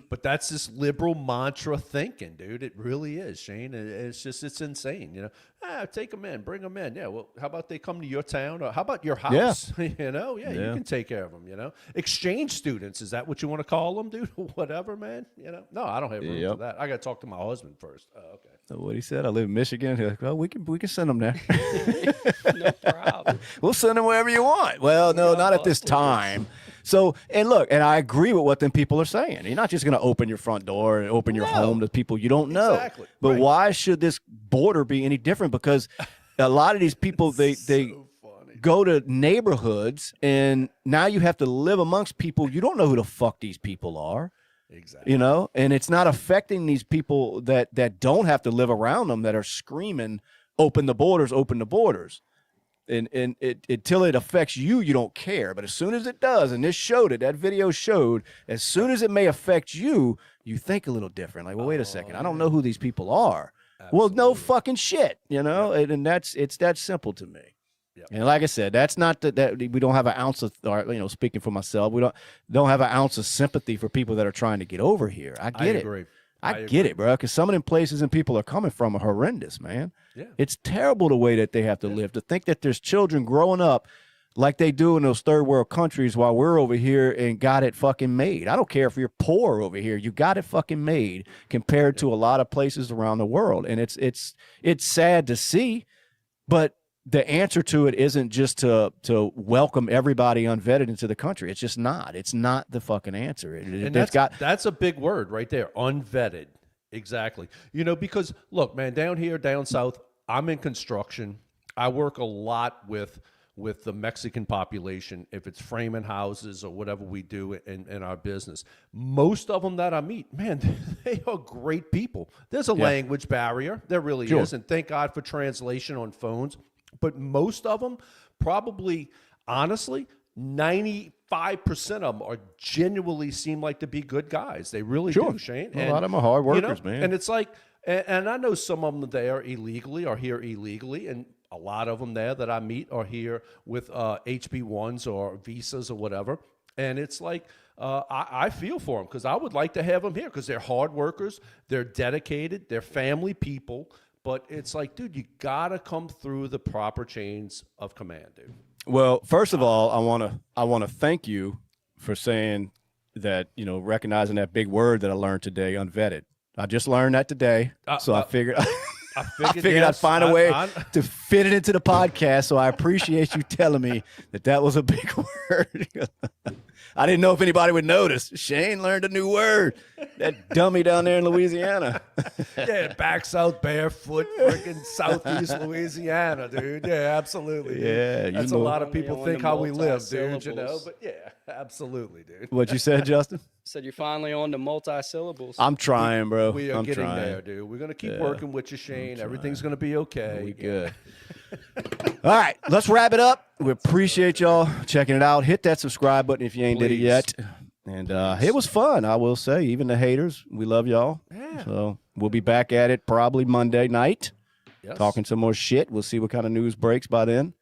But that's this liberal mantra thinking, dude. It really is, Shane. It's insane. You know, take them in, bring them in. Yeah. Well, how about they come to your town, or how about your house? You know, you can take care of them. You know, exchange students. Is that what you want to call them, dude? Whatever, man. You know, no, I don't have room for that. I got to talk to my husband first. Oh, okay. What he said, I live in Michigan. He's like, well, we can send them there. No problem. We'll send them wherever you want. Well, no, not at this time. So, and look, and I agree with what them people are saying. You're not just going to open your front door and open your home to people you don't know. Exactly. But Right. why should this border be any different? Because a lot of these people, they go to neighborhoods, and now you have to live amongst people. You don't know who the fuck these people are. Exactly. You know, and it's not affecting these people that don't have to live around them, that are screaming, open the borders, open the borders. And until it affects you, you don't care. But as soon as it does, and this showed it, that video showed, as soon as it may affect you, you think a little different. Like, well, wait a second, I don't know who these people are. Well, no fucking shit, you know, and it's that simple to me. And like I said, that's not that we don't have an ounce of, or, you know, speaking for myself, we don't have an ounce of sympathy for people that are trying to get over here. I get it. Agree. I get it, bro. Because some of them places and people are coming from are horrendous, man. Yeah. It's terrible the way that they have to live. To think that there's children growing up like they do in those third world countries while we're over here and got it fucking made. I don't care if you're poor over here, you got it fucking made compared to a lot of places around the world. And it's sad to see, but the answer to it isn't just to welcome everybody unvetted into the country. It's just not. It's not the fucking answer. And that's a big word right there, unvetted. Exactly. You know, because look, man, down here, down south, I'm in construction. I work a lot with the Mexican population, if it's framing houses or whatever we do in our business. Most of them that I meet, man, they are great people. There's a language barrier. There really is. And thank God for translation on phones. But most of them, probably, honestly, 95% of them are genuinely seem like to be good guys. They really do, Shane. A lot of them are hard workers, man. And it's like, and I know some of them there illegally, are here illegally, and a lot of them there that I meet are here with HB1s or visas or whatever. And it's like, I feel for them because I would like to have them here because they're hard workers, they're dedicated, they're family people. But it's like, dude, you got to come through the proper chains of command, dude. Well, first of all, I want to thank you for saying that, you know, recognizing that big word that I learned today, unvetted. I just learned that today, so I figured I'd find a way to fit it into the podcast. So I appreciate you telling me that was a big word. I didn't know if anybody would notice. Shane learned a new word. That dummy down there in Louisiana. Yeah, back south, barefoot, freaking southeast Louisiana, dude. Yeah, absolutely. Yeah, that's a lot of people think how we live, dude. You know, but yeah, absolutely, dude. What you said, Justin? Said you're finally on to multi-syllables. I'm trying, bro. We are getting trying. there, dude. We're gonna keep working with you, Shane. Everything's gonna be okay. We good. All right, let's wrap it up. We appreciate y'all checking it out. Hit that subscribe button if you ain't did it yet. And it was fun, I will say. Even the haters, we love y'all. Yeah. So we'll be back at it probably Monday night, talking some more shit. We'll see what kind of news breaks by then.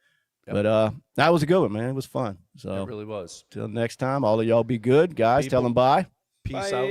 Yep. But that was a good one, man. It was fun. So it really was. Till next time, all of y'all be good. Guys, tell them bye. Peace out.